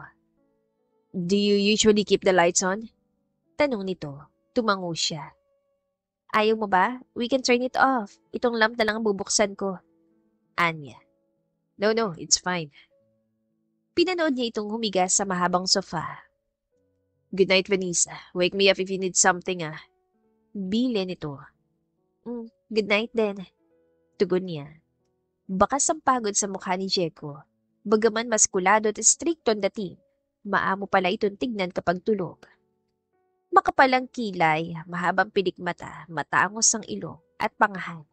[SPEAKER 2] Do you usually keep the lights on?
[SPEAKER 1] Tanong nito. Tumango siya. Ayaw mo ba? We can turn it off. Itong lamp na lang ang bubuksan ko. Anya.
[SPEAKER 2] No, it's fine.
[SPEAKER 1] Pinanood niya itong humiga sa mahabang sofa.
[SPEAKER 2] Good night, Vanessa. Wake me up if you need something,
[SPEAKER 1] Bile nito. Good night din. Tugon niya. Bakas ang pagod sa mukha ni Diego. Bagaman maskulado at stricto ang dating, maamo pala itong tignan kapag tulog. Makapalang kilay, mahabang pilikmata, matangos ang ilong at pangahan.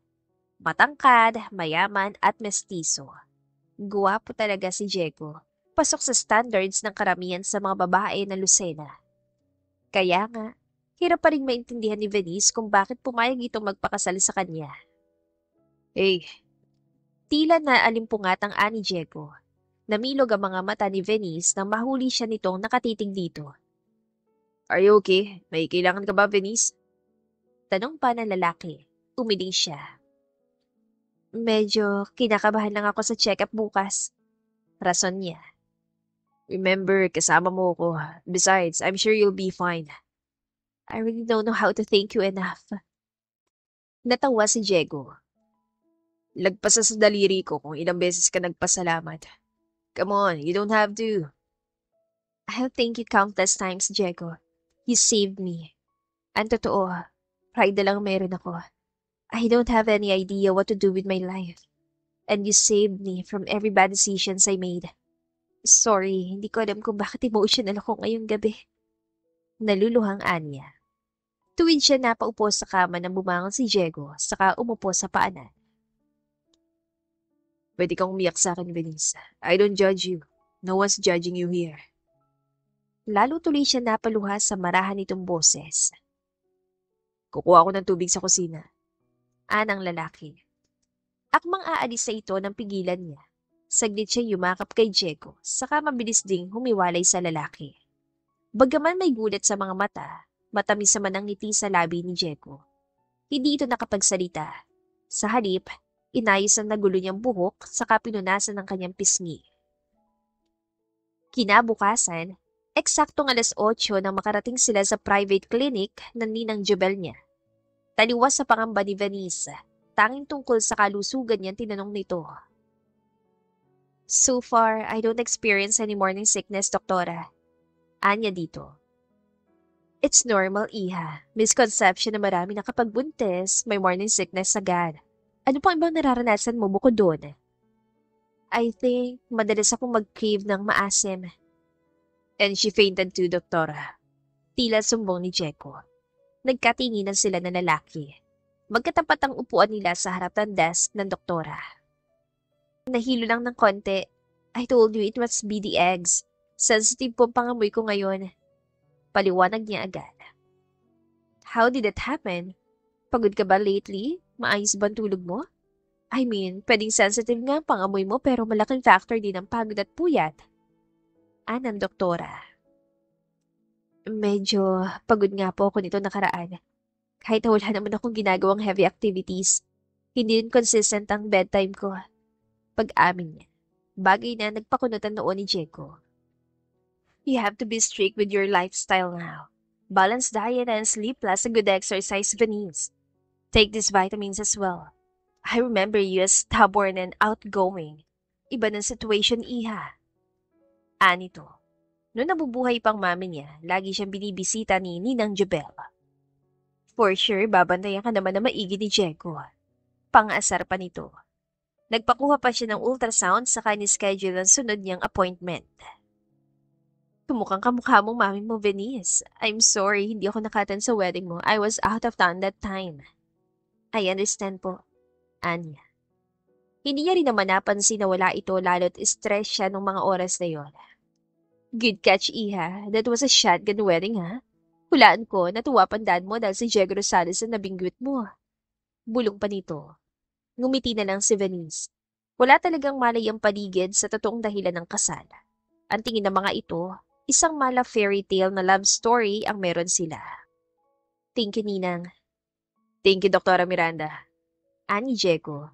[SPEAKER 1] Matangkad, mayaman at mestizo. Guwapo talaga si Diego. Pasok sa standards ng karamihan sa mga babae na Lucena. Kaya nga, hirap pa rin maintindihan ni Venice kung bakit pumayag itong magpakasal sa kanya.
[SPEAKER 2] Hey.
[SPEAKER 1] Tila na alimpungat ang ani Diego. Namilog ang mga mata ni Venice nang mahuli siya nitong nakatitig dito.
[SPEAKER 2] Are you okay? May kailangan ka ba, Venice?
[SPEAKER 1] Tanong pa ng lalaki. Umiling siya. Medyo kinakabahan lang ako sa check-up bukas. Rason niya.
[SPEAKER 2] Remember, kasama mo ako. Besides, I'm sure you'll be fine.
[SPEAKER 1] I really don't know how to thank you enough. Natawa si Diego.
[SPEAKER 2] Lagpas sa daliri ko kung ilang beses ka nagpasalamat. Come on, you don't have to.
[SPEAKER 1] I'll thank you countless times, Diego. You saved me. Ang totoo, pride na lang meron ako. I don't have any idea what to do with my life. And you saved me from every bad decisions I made. Sorry, hindi ko alam kung bakit emotional ako ngayong gabi. Naluluhang Anya. Tuwid siya napaupo sa kama nang bumangon si Diego, saka umupo sa paanan.
[SPEAKER 2] Pwede kang umiyak sa akin, Venice. I don't judge you. No one's judging you here.
[SPEAKER 1] Lalo tuloy siya napaluha sa marahan nitong boses.
[SPEAKER 2] Kukuha ako ng tubig sa kusina.
[SPEAKER 1] Anang lalaki. Akmang aalis sa ito ng pigilan niya. Saglit siya yumakap kay Diego, saka mabilis ding humiwalay sa lalaki. Bagaman may gulat sa mga mata, matamis naman ang ngiti sa labi ni Diego. Hindi ito nakapagsalita. Sa halip, inayos ang nagulo niyang buhok, saka pinunasan ng kanyang pisngi. Kinabukasan, eksaktong 8:00 nang makarating sila sa private clinic ng ninang Jobel niya. Taliwas sa pangamba ni Venice, tanging tungkol sa kalusugan niya tinanong nito. So far, I don't experience any morning sickness, doktora. Anya dito. It's normal, Iha. Misconception na marami na kapag buntis, may morning sickness agad. Ano pang ibang nararanasan mo bukod doon? I think madalas akong mag-crave ng maasim.
[SPEAKER 2] And she fainted too, doktora.
[SPEAKER 1] Tila sumbong ni Diego. Nagkatinginan sila ng lalaki. Magkatapat ang upuan nila sa harap ng desk ng doktora. Nahilo lang ng konti. I told you it must be the eggs. Sensitive po ang pangamoy ko ngayon. Paliwanag niya agad. How did that happen? Pagod ka ba lately? Maayos ba ang tulog mo? I mean, pwedeng sensitive nga ang pangamoy mo pero malaking factor din ang pagod at puyat. Anang doktora. Medyo pagod nga po ako nito nakaraan. Kahit na wala naman akong ginagawang heavy activities. Hindi rin consistent ang bedtime ko. Pag-amin niya, bagay na nagpakunutan noon ni Jeko. You have to be strict with your lifestyle now. Balanced diet and sleep plus a good exercise, Venice. Take these vitamins as well. I remember you as stubborn and outgoing. Iba ng situation, Iha. Anito. Noong nabubuhay pang mami niya, lagi siyang binibisita ni Ninang Jabel. For sure, babantayan ka naman na maigi ni Jeko. Pang-asar pa nito. Nagpakuha pa siya ng ultrasound sa kanyang schedule ang sunod niyang appointment. Kumukhang kamukha mong mami mo, Venice. I'm sorry, hindi ako nakatan sa wedding mo. I was out of town that time. I understand po, Anya. Hindi niya rin naman napansin na wala ito lalo't stress siya nung mga oras na yon. Good catch, Iha. That was a shotgun wedding, ha? Hulaan ko, natuwa pandaan mo dahil si Diego Rosales ang nabinggwit mo. Bulong pa nito. Ngumiti na lang si Venice. Wala talagang malay ang paligid sa totoong dahilan ng kasal. Ang tingin ng mga ito, isang mala fairy tale na love story ang meron sila. Thank you, Ninang. Thank you, Dr. Miranda. Ani Diego.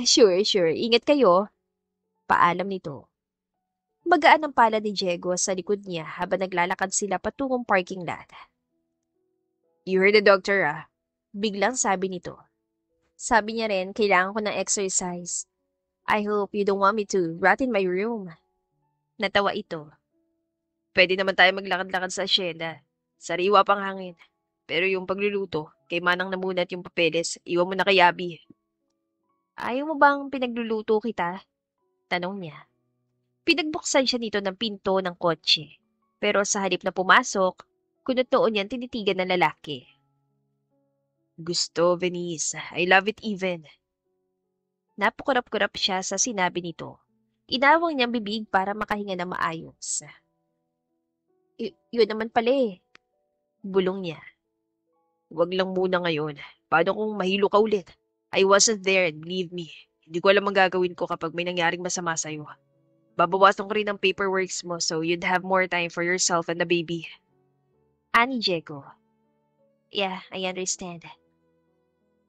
[SPEAKER 1] Sure. Ingat kayo. Paalam nito. Magaan ang pala ni Diego sa likod niya habang naglalakad sila patungong parking lot. You heard the doctor, ah? Biglang sabi nito. Sabi niya rin, kailangan ko ng exercise. I hope you don't want me to rot in my room. Natawa ito. Pwede naman tayo maglakad-lakad sa asyenda. Sariwa pang hangin. Pero yung pagluluto, kay Manang namunat yung papeles, iwan mo na kay Abby. Ayaw mo bang pinagluluto kita? Tanong niya. Pinagbuksan siya nito ng pinto ng kotse. Pero sa halip na pumasok, kunot noon niyan tinitigan ng lalaki. Gusto, Venice. I love it even. Napakurap-kurap siya sa sinabi nito. Inawang niyang bibig para makahinga na maayos. Yun naman pala eh. Bulong niya. Huwag lang muna ngayon. Paano kung mahilo ka ulit? I wasn't there, believe me. Hindi ko alam ang gagawin ko kapag may nangyaring masama sa'yo. Babawasan ko rin ang paperworks mo so you'd have more time for yourself and the baby. Ani Diego. Yeah, I understand.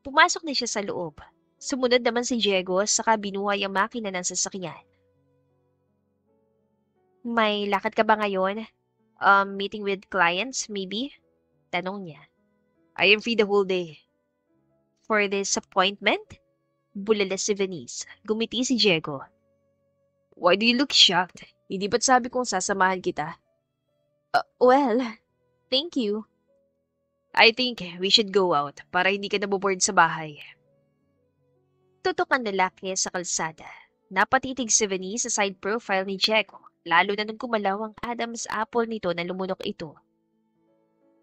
[SPEAKER 1] Pumasok na siya sa loob. Sumunod naman si Diego saka binuhay ang makina ng sasakyan. May lakad ka ba ngayon? Meeting with clients, maybe? Tanong niya. I am free the whole day. For this appointment? Bulala si Venice. Gumiti si Diego. Why do you look shocked? Hindi ba't sabi kong sasamahan kita? Well, thank you. I think we should go out para hindi ka naboboard sa bahay. Tutok ang lalaki sa kalsada. Napatitig si Venice sa side profile ni Diego, lalo na nung kumalaw ang Adam's apple nito na lumunok ito.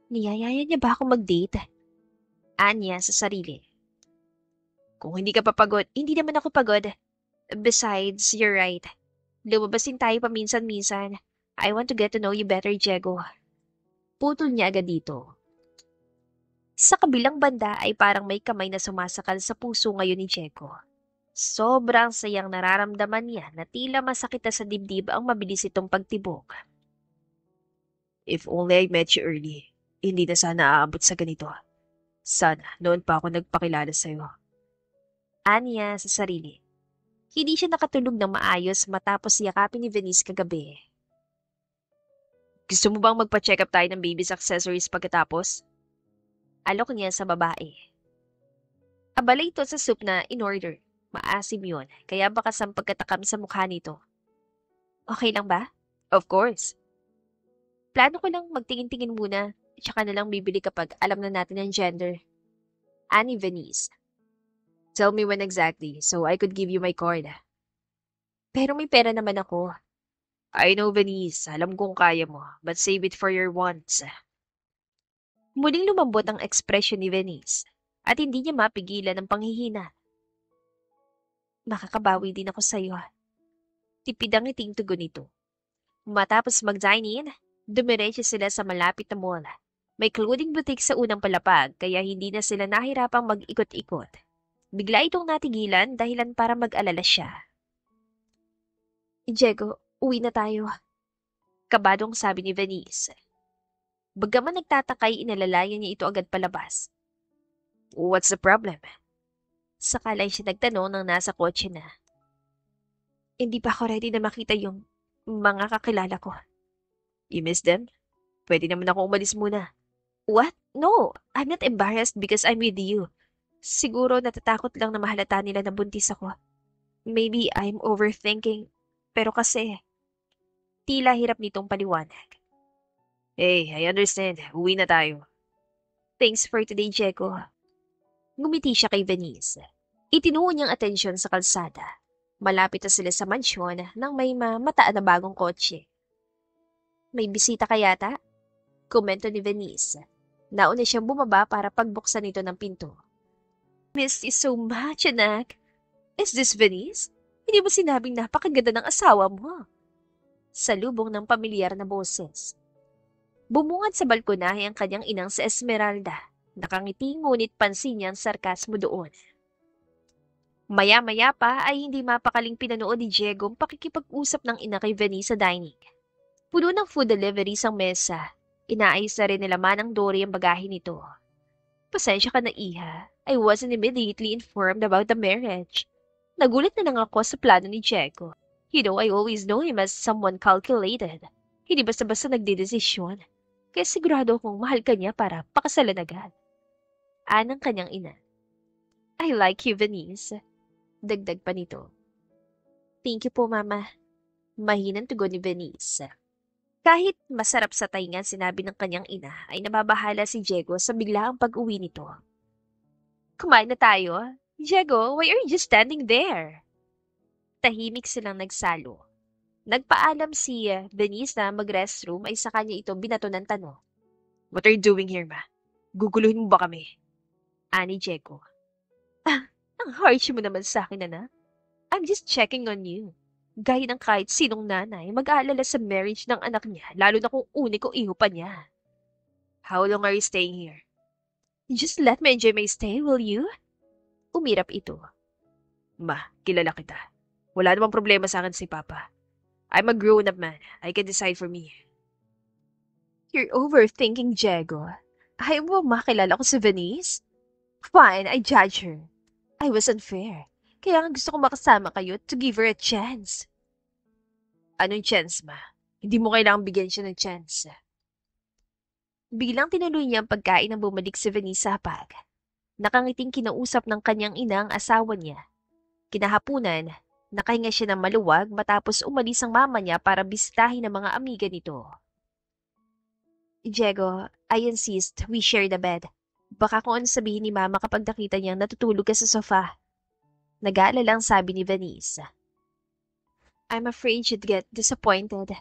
[SPEAKER 1] Niyayaya niya ba ako mag-date? Anya sa sarili. Kung hindi ka papagod, hindi naman ako pagod. Besides, you're right. Lumabasin tayo paminsan-minsan. I want to get to know you better, Diego. Putol niya agad dito. Sa kabilang banda ay parang may kamay na sumasakal sa puso ngayon ni Diego. Sobrang sayang nararamdaman niya na tila masakit na sa dibdib ang mabilis itong pagtibok. If only I met you early, hindi na sana aabot sa ganito. Sana, noon pa ako nagpakilala sa'yo. Anya sa sarili. Hindi siya nakatulog ng maayos matapos yakapin ni Venice kagabi. Gusto mo bang magpa-check up tayo ng baby's accessories pagkatapos? Alok niya sa babae. Abala ito sa soup na in-order. Maasim yun, kaya baka sa pagkatakam sa mukha nito. Okay lang ba? Of course. Plano ko lang magtingin-tingin muna, tsaka na lang bibili kapag alam na natin ang gender. Ani Venice. Tell me when exactly, so I could give you my card. Pero may pera naman ako. I know, Venice. Alam kong kaya mo, but save it for your wants. Muling lumambot ang ekspresyon ni Venice, at hindi niya mapigilan ang panghihina. Makakabawi din ako sa'yo. Tipid ang ngiting tugon nito. Matapos mag-dine-in, dumiretso sila sa malapit na mall. May clothing boutique sa unang palapag, kaya hindi na sila nahirapang mag-ikot-ikot. Bigla itong natigilan dahilan para mag-alala siya. Diego, uwi na tayo. Kabadong sabi ni Venice. Bagaman nagtatakay, inalalayan niya ito agad palabas. What's the problem? Saka lang siya nagtanong nang nasa kotse na. Hindi pa ako ready na makita yung mga kakilala ko. You miss them? Pwede naman ako umalis muna. What? No, I'm not embarrassed because I'm with you. Siguro natatakot lang na mahalata nila na buntis ako. Maybe I'm overthinking. Pero kasi, tila hirap nitong paliwanag.
[SPEAKER 2] Hey, I understand. Uwi na tayo.
[SPEAKER 1] Thanks for today, Diego. Ngumiti siya kay Venice. Itinuon niyang atensyon sa kalsada. Malapit na sila sa mansyon nang may mataan na bagong kotse. May bisita ka yata? Komento ni Venice. Nauna siyang bumaba para pagbuksan ito ng pinto. Miss you so much, anak. Is this Venice? Hindi mo sinabing napakaganda ng asawa mo? Salubong ng pamilyar na boses. Bumungad sa balkonahe ang kanyang inang sa Esmeralda. Nakangiti ngunit pansin niya ang sarkasmo doon. Maya-maya pa ay hindi mapakaling pinanood ni Diego ang pakikipag-usap ng ina kay Venice sa dining. Puno ng food deliveries ang mesa. Inaayos na rin nila Manang Dory ang bagahe nito. Pasensya ka na, Iha. I wasn't immediately informed about the marriage. Nagulat na lang ako sa plano ni Diego. You know, I always know him as someone calculated. Hindi basta-basta nagdedesisyon. Kaya sigurado akong mahal ka niya para pakasalan agad. Anang kanyang ina. I like you, Venice. Dagdag pa nito. Thank you po, Mama. Mahinang tugon ni Venice. Kahit masarap sa tainga sinabi ng kanyang ina, ay nababahala si Diego sa biglaang pag-uwi nito. Kumain na tayo? Diego, why are you just standing there? Tahimik silang nagsalo. Nagpaalam si Venice na mag-restroom ay sa kanya ito binato ng tanong.
[SPEAKER 2] What are you doing here, ma? Guguluhin mo ba kami?
[SPEAKER 1] Ani Diego. Ang harsh mo naman sa akin, anak. I'm just checking on you. Gaya ng kahit sinong nanay, mag-aalala sa marriage ng anak niya, lalo na kung uniko iho pa niya.
[SPEAKER 2] How long are you staying here?
[SPEAKER 1] Just let me enjoy my stay, will you? Umirap ito.
[SPEAKER 2] Ma, kilala kita. Wala namang problema sa akin si Papa. I'm a grown-up man. I can decide for me.
[SPEAKER 1] You're overthinking, Diego. Ayaw mo makilala ko si Venice? Fine, I judge her. I was unfair. Kaya nga gusto ko makasama kayo to give her a chance.
[SPEAKER 2] Anong chance, ma? Hindi mo kailangang bigyan siya ng chance.
[SPEAKER 1] Bilang tinuloy niya ang pagkain ng bumalik si Venice sa hapag. Nakangiting kinausap ng kanyang ina ang asawa niya. Kinahapunan, nakahinga siya ng maluwag matapos umalis ang mama niya para bisitahin ang mga amiga nito. Diego, I insist we share the bed. Baka kung ano sabihin ni mama kapag nakita niyang natutulog ka sa sofa. Nag-aalala ang sabi ni Venice. I'm afraid she'd get disappointed.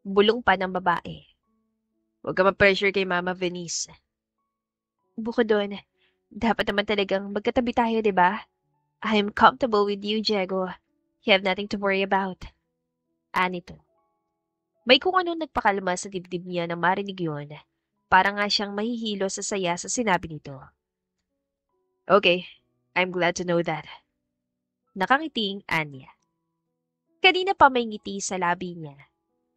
[SPEAKER 1] Bulong pa ng babae.
[SPEAKER 2] Huwag ka ma-pressure kay Mama Venice.
[SPEAKER 1] Bukod doon, dapat naman talagang magkatabi tayo, di ba? I'm comfortable with you, Diego. You have nothing to worry about. Anito. May kung ano nagpakalma sa dibdib niya na marinig yun. Para nga siyang mahihilo sa saya sa sinabi nito.
[SPEAKER 2] Okay, I'm glad to know that.
[SPEAKER 1] Nakangiting Anya. Kanina pa may ngiti sa labi niya.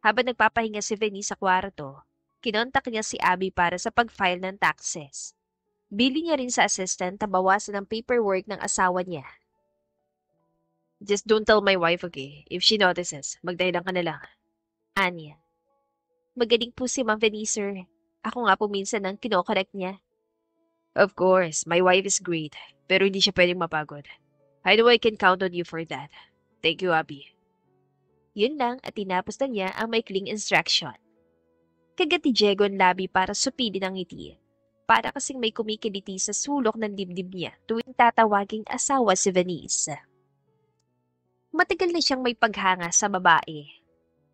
[SPEAKER 1] Habang nagpapahinga si Venice sa kwarto, kinontak niya si Abby para sa pag-file ng taxes. Bili niya rin sa assistant na bawasan ang paperwork ng asawa niya.
[SPEAKER 2] Just don't tell my wife, okay? If she notices, magdahilan ka na lang.
[SPEAKER 1] Anya. Magaling po si Ma'am Venice, sir. Ako nga po minsan ang kinokorek niya.
[SPEAKER 2] Of course, my wife is great, pero hindi siya pwedeng mapagod. I know I can count on you for that. Thank you, Abby.
[SPEAKER 1] Yun lang at tinapos na niya ang maikling instruction. Kagat ni Diego ang labi para supilin ang ngiti. Para kasing may kumikiliti sa sulok ng dibdib niya tuwing tatawaging asawa si Venice. Matagal na siyang may paghanga sa babae.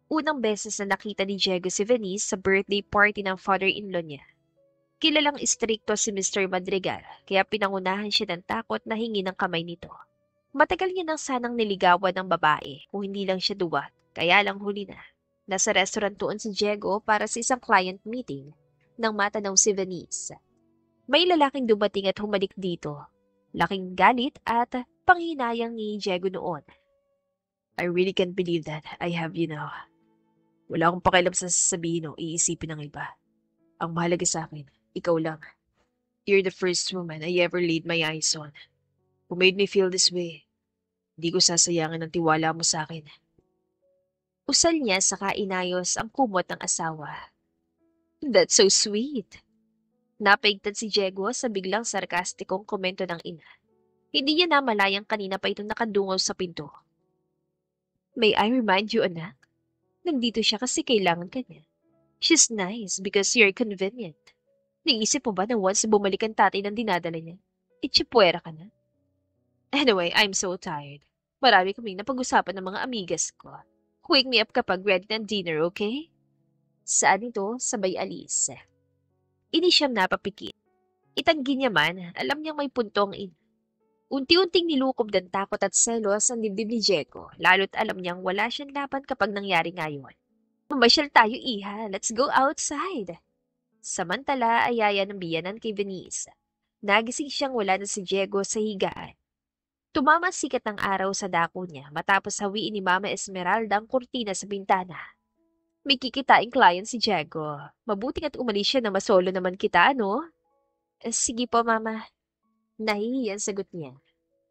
[SPEAKER 1] Unang beses na nakita ni Diego si Venice sa birthday party ng father-in-law niya. Kilalang istrikto si Mr. Madrigal kaya pinangunahan siya ng takot na hingi ng kamay nito. Matagal niya nang sanang niligawan ng babae kung hindi lang siya duwat, kaya lang huli na. Nasa restaurant doon si Diego para sa isang client meeting nang matanaw si Venice. May lalaking dumating at humalik dito. Laking galit at panghinayang ni Diego noon.
[SPEAKER 2] I really can't believe that I have you now. Wala akong pakialam sa sasabihin o iisipin ng iba. Ang mahalaga sa akin, ikaw lang. You're the first woman I ever laid my eyes on. who made me feel this way. Hindi ko sasayangin ang tiwala mo sa akin.
[SPEAKER 1] Usal niya saka inayos ang kumot ng asawa. That's so sweet. Napaigtad si Diego sa biglang sarkastikong komento ng ina. Hindi niya namalayang kanina pa itong nakadungaw sa pinto. May I remind you, anak? Nandito siya kasi kailangan ka niya. She's nice because you're convenient. Naisip mo ba na once bumalik ang tatay ng dinadala niya, itchipuwera ka na? Anyway, I'm so tired. Marami kaming napag-usapan ng mga amigas ko. Wake me up kapag ready ng dinner, okay? Saan ito? Sabay alis. Ini siyang napapikit. Itanggi niya man, alam niyang may punto ang ina. Unti-unting nilukob ng takot at selos ang dibdib ni Diego, lalo't alam niyang wala siyang laban kapag nangyari ngayon. Mamasyal tayo, iha. Let's go outside. Samantala, ayaya ng biyanan kay Venice. Nagising siyang wala na si Diego sa higaan. Tumama sikat ng araw sa dako niya matapos hawiin ni Mama Esmeralda ang kurtina sa bintana. May kikitain client si Diego. Mabuti at umalis siya na masolo naman kita, ano? Sige po, Mama. Nahihiyang sagot niya.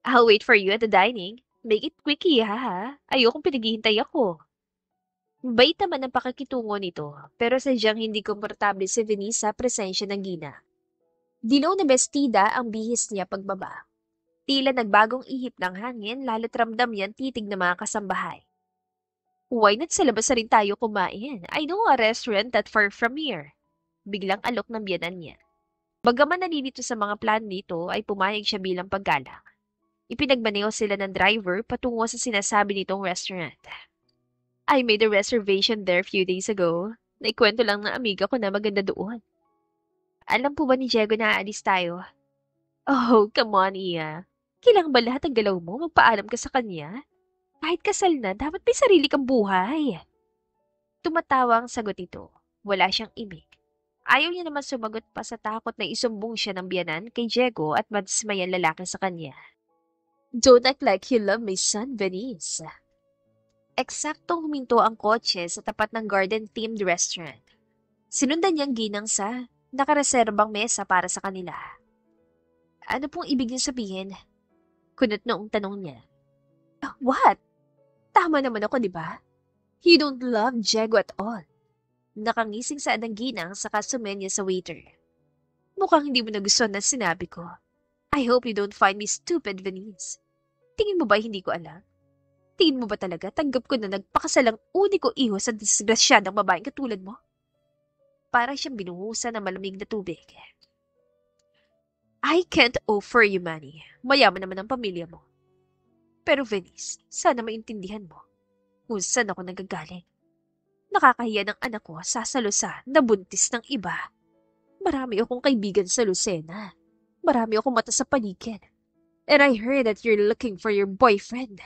[SPEAKER 1] I'll wait for you at the dining. Make it quick, ha? Ayokong pinaghihintay ako. Bait naman ang pakikitungo nito, pero sadyang hindi komportable si Venice sa presensya ng Gina. Dilaw na bestida ang bihis niya pagbaba. Tila nagbagong ihip ng hangin lalo't ramdam niyan titig ng mga kasambahay. Why not sa labas na rin tayo kumain? I know a restaurant that far from here. Biglang alok ng biyanan niya. Bagaman nalilito sa mga plan nito ay pumayag siya bilang paggalang. Ipinagmaneho sila ng driver patungo sa sinasabi nitong restaurant. I made a reservation there few days ago. Naikwento lang ng amiga ko na maganda doon. Alam po ba ni Diego na aalis tayo? Oh, come on, Iya. Kailangan ba lahat ng galaw mo magpaalam ka sa kanya? Kahit kasal na, dapat may sarili kang buhay. Tumatawa ang sagot nito. Wala siyang imik. Ayaw niya naman sumagot pa sa takot na isumbong siya ng biyanan kay Diego at madismayan lalaki sa kanya. Don't act like you love my son, Venice. Eksaktong huminto ang kotse sa tapat ng garden-themed restaurant. Sinundan niyang ginang sa nakareserbang mesa para sa kanila. Ano pong ibig niyo sabihin? Kunot noong tanong niya. What? Tama naman ako, di ba? You don't love Diego at all. Nakangising sa ng ginang sa kasumen niya sa waiter. Mukhang hindi mo nagustuhan na sinabi ko. I hope you don't find me stupid, Venice. Tingin mo ba hindi ko alam? Tingin mo ba talaga tanggap ko na nagpakasalang uniko iho sa disgrasyadang babaeng katulad mo? Para siyang binuhusan ng malamig na tubig. I can't offer you money. Mayaman naman ang pamilya mo. Pero Venice, sana maintindihan mo kung saan ako nagagaling. Nakakahiya ng anak ko sasalusa na buntis ng iba. Marami akong kaibigan sa Lucena. Marami akong mata sa paligid. And I heard that you're looking for your boyfriend.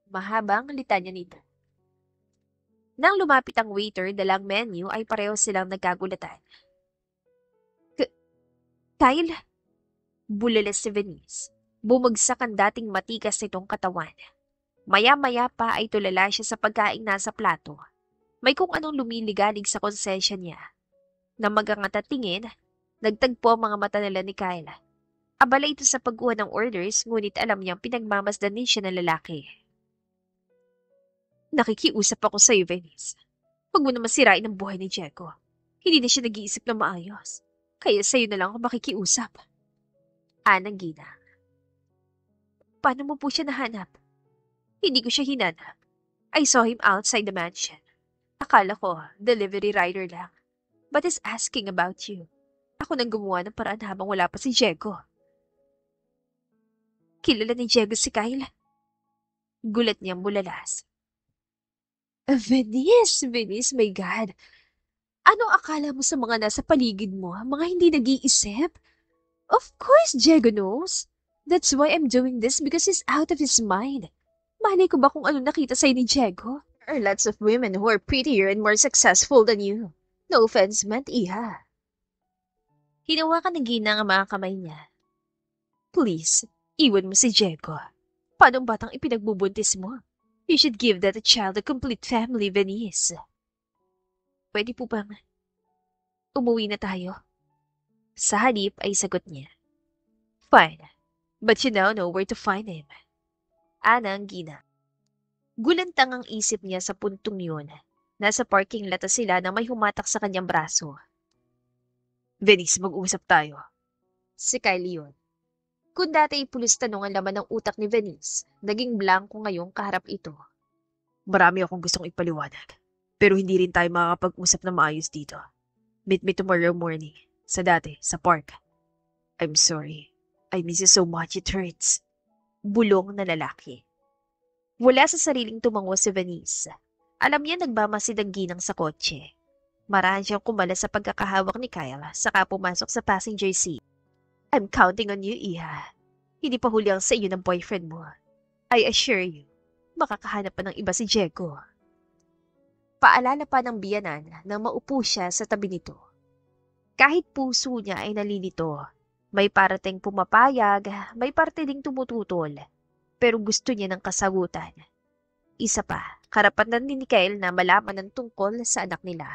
[SPEAKER 1] Mahaba ang litanya nito. Nang lumapit ang waiter dalang menu ay pareho silang nagkagulatan. Kyle? Bulalas si Venice. Bumagsak ang dating matikas nitong katawan. Maya-maya pa ay tulala siya sa pagkaing nasa plato. May kung anong lumiligalig sa konsensya niya. Na magangat at tingin, nagtagpo ang mga mata nila ni Kyle. Abala ito sa pagkuha ng orders, ngunit alam niyang pinagmamasdan din siya ng lalaki. Nakikiusap ako sa iyo, Venice. Huwag mo naman sirain ang buhay ni Diego. Hindi na siya nag-iisip na maayos. Kaya sa iyo na lang ako makikiusap. Anang Gina. Paano mo po siya nahanap? Hindi ko siya hinanap. I saw him outside the mansion. Akala ko, delivery rider lang. But he's asking about you. Ako nang gumawa ng paraan habang wala pa si Diego. Kilala ni Diego si Kyle? Gulat niyang bulalas. Venice, my God. Anong akala mo sa mga nasa paligid mo, mga hindi nag-iisip? Of course, Diego knows. That's why I'm doing this because he's out of his mind. Malay ko ba kung ano nakita sa'yo ni Diego? There are lots of women who are prettier and more successful than you. No offense meant, iha. Hinawakan ng ginang ang mga kamay niya. Please, iwan mo si Diego. Paano batang ipinagbubuntis mo? You should give that a child a complete family, Venice. Pwede po bang umuwi na tayo? Sa halip ay sagot niya. Fine. But you now know where to find him. Ana ang ginang. Gulantang ang isip niya sa puntong yun. Nasa parking lot na sila nang may humatak sa kanyang braso.
[SPEAKER 2] Venice, mag-usap tayo.
[SPEAKER 1] Si Kyle yun. Kung dati ay pulis tanong ang laman ng utak ni Venice, naging blanco ngayong kaharap ito.
[SPEAKER 2] Marami akong gustong ipaliwanag. Pero hindi rin tayo makakapag-usap na maayos dito. Meet me tomorrow morning. Sa park. I'm sorry. I miss you so much, it hurts.
[SPEAKER 1] Bulong na lalaki. Wala sa sariling tumango si Venice. Alam niya nagmamasid ang ginang sa kotse. Marahan siyang kumala sa pagkakahawak ni Kyle saka pumasok sa passenger seat. I'm counting on you, Iha. Hindi pa huli ang sa iyo ng boyfriend mo. I assure you, makakahanap pa ng iba si Diego. Paalala pa ng biyanan na maupo siya sa tabi nito. Kahit puso niya ay nalilito, may parating pumapayag, may parte ding tumututol, pero gusto niya ng kasagutan. Isa pa, karapatan din ni Kyle na malaman ng tungkol sa anak nila.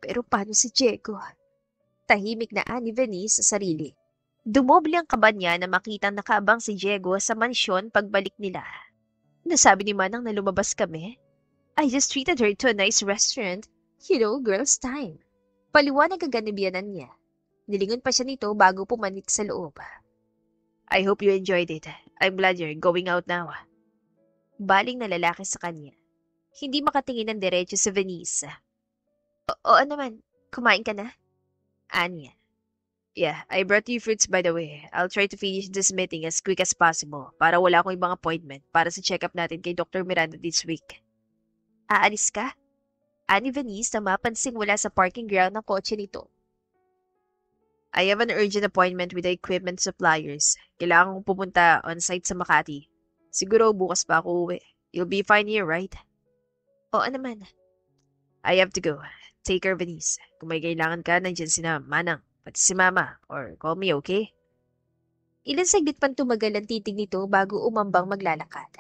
[SPEAKER 1] Pero paano si Diego? Tahimik na ani Venice sa sarili. Dumoble ang kaba niya na makitang nakaabang si Diego sa mansyon pagbalik nila. Nasabi ni Manang na lumabas kami. I just treated her to a nice restaurant. You know, girls' time. Paliwanag agad ni biyanan niya. Nilingon pa siya nito bago pumanik sa loob.
[SPEAKER 2] I hope you enjoyed it. I'm glad you're going out now.
[SPEAKER 1] Baling na lalaki sa kanya. Hindi makatingin ng diretso sa Venice. Oo naman, kumain ka na? Anya.
[SPEAKER 2] Yeah, I brought you fruits by the way. I'll try to finish this meeting as quick as possible para wala akong ibang appointment para sa check-up natin kay Dr. Miranda this week.
[SPEAKER 1] Aalis ka? Ani Venice na mapansing wala sa parking ground ng kotse nito.
[SPEAKER 2] I have an urgent appointment with the equipment suppliers. Kailangan kong pumunta on-site sa Makati. Siguro bukas pa ako uwi. You'll be fine here, right?
[SPEAKER 1] Oo naman.
[SPEAKER 2] I have to go. Take care, Venice. Kung may kailangan ka, nandiyan sina Manang, pati si Mama, or call me, okay?
[SPEAKER 1] Ilan saglit pang tumagal ang titig nito bago umambang maglalakad.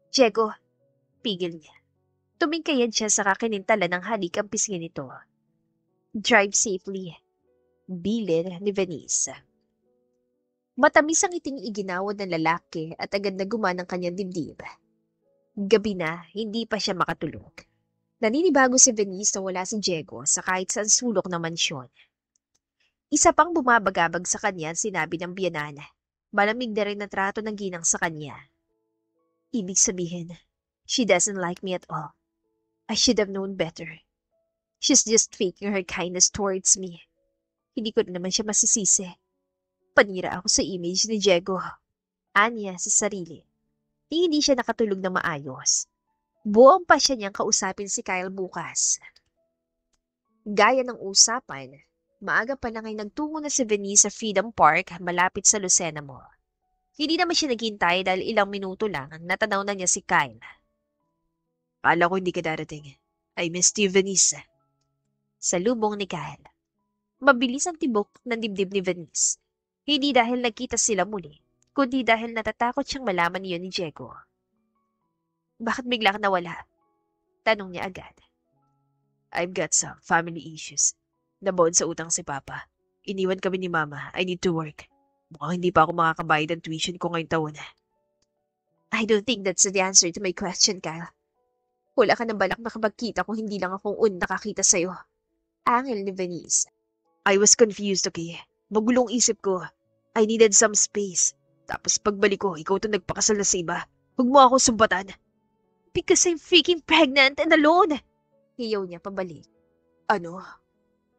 [SPEAKER 1] Diego, pigil niya. Tumingkayad siya sa kakinintala ng halik ang pisngi nito. Drive safely. Bilin ni Venice. Matamis ang iting iginawad ng lalaki at agad na gumaan ang kanyang dibdib. Gabi na, hindi pa siya makatulog. Naninibago si Venice na wala si Diego sa kahit saan sulok ng mansyon. Isa pang bumabagabag sa kanya sinabi ng biyanan. Malamig na rin na trato ng ginang sa kanya. Ibig sabihin, she doesn't like me at all. I should have known better. She's just faking her kindness towards me. Hindi ko naman siya masisisi. Panira ako sa image ni Diego. Anya sa sarili. Hindi siya nakatulog na maayos. Buong pa siya niyang kausapin si Kyle bukas. Gaya ng usapan, maaga pa lang ay nagtungo na si Venice sa Freedom Park malapit sa Lucena Mall. Hindi naman siya naghintay dahil ilang minuto lang natanaw na niya si Kyle.
[SPEAKER 2] Kala ko hindi ka darating. I missed you, Venice.
[SPEAKER 1] Sa lubong ni Kyle. Mabilis ang tibok ng dibdib ni Venice. Hindi dahil nagkita sila muli, kundi dahil natatakot siyang malaman niyo ni Diego. Bakit bigla ka nawala? Tanong niya agad.
[SPEAKER 2] I've got some family issues. Nabaon sa utang si Papa. Iniwan kami ni Mama. I need to work. Mukhang hindi pa ako makakabayad ng tuition ko ngayong taon.
[SPEAKER 1] I don't think that's the answer to my question, Kyle. Wala ka nang balak makapagkita kung hindi lang akong nakakita sa'yo. Angel ni Venice.
[SPEAKER 2] I was confused, okay? Magulong isip ko. I needed some space. Tapos pagbalik ko, ikaw to nagpakasal na sa iba. Huwag mo ako sumbatan.
[SPEAKER 1] Because I'm freaking pregnant and alone. Hiyaw niya pabalik.
[SPEAKER 2] Ano?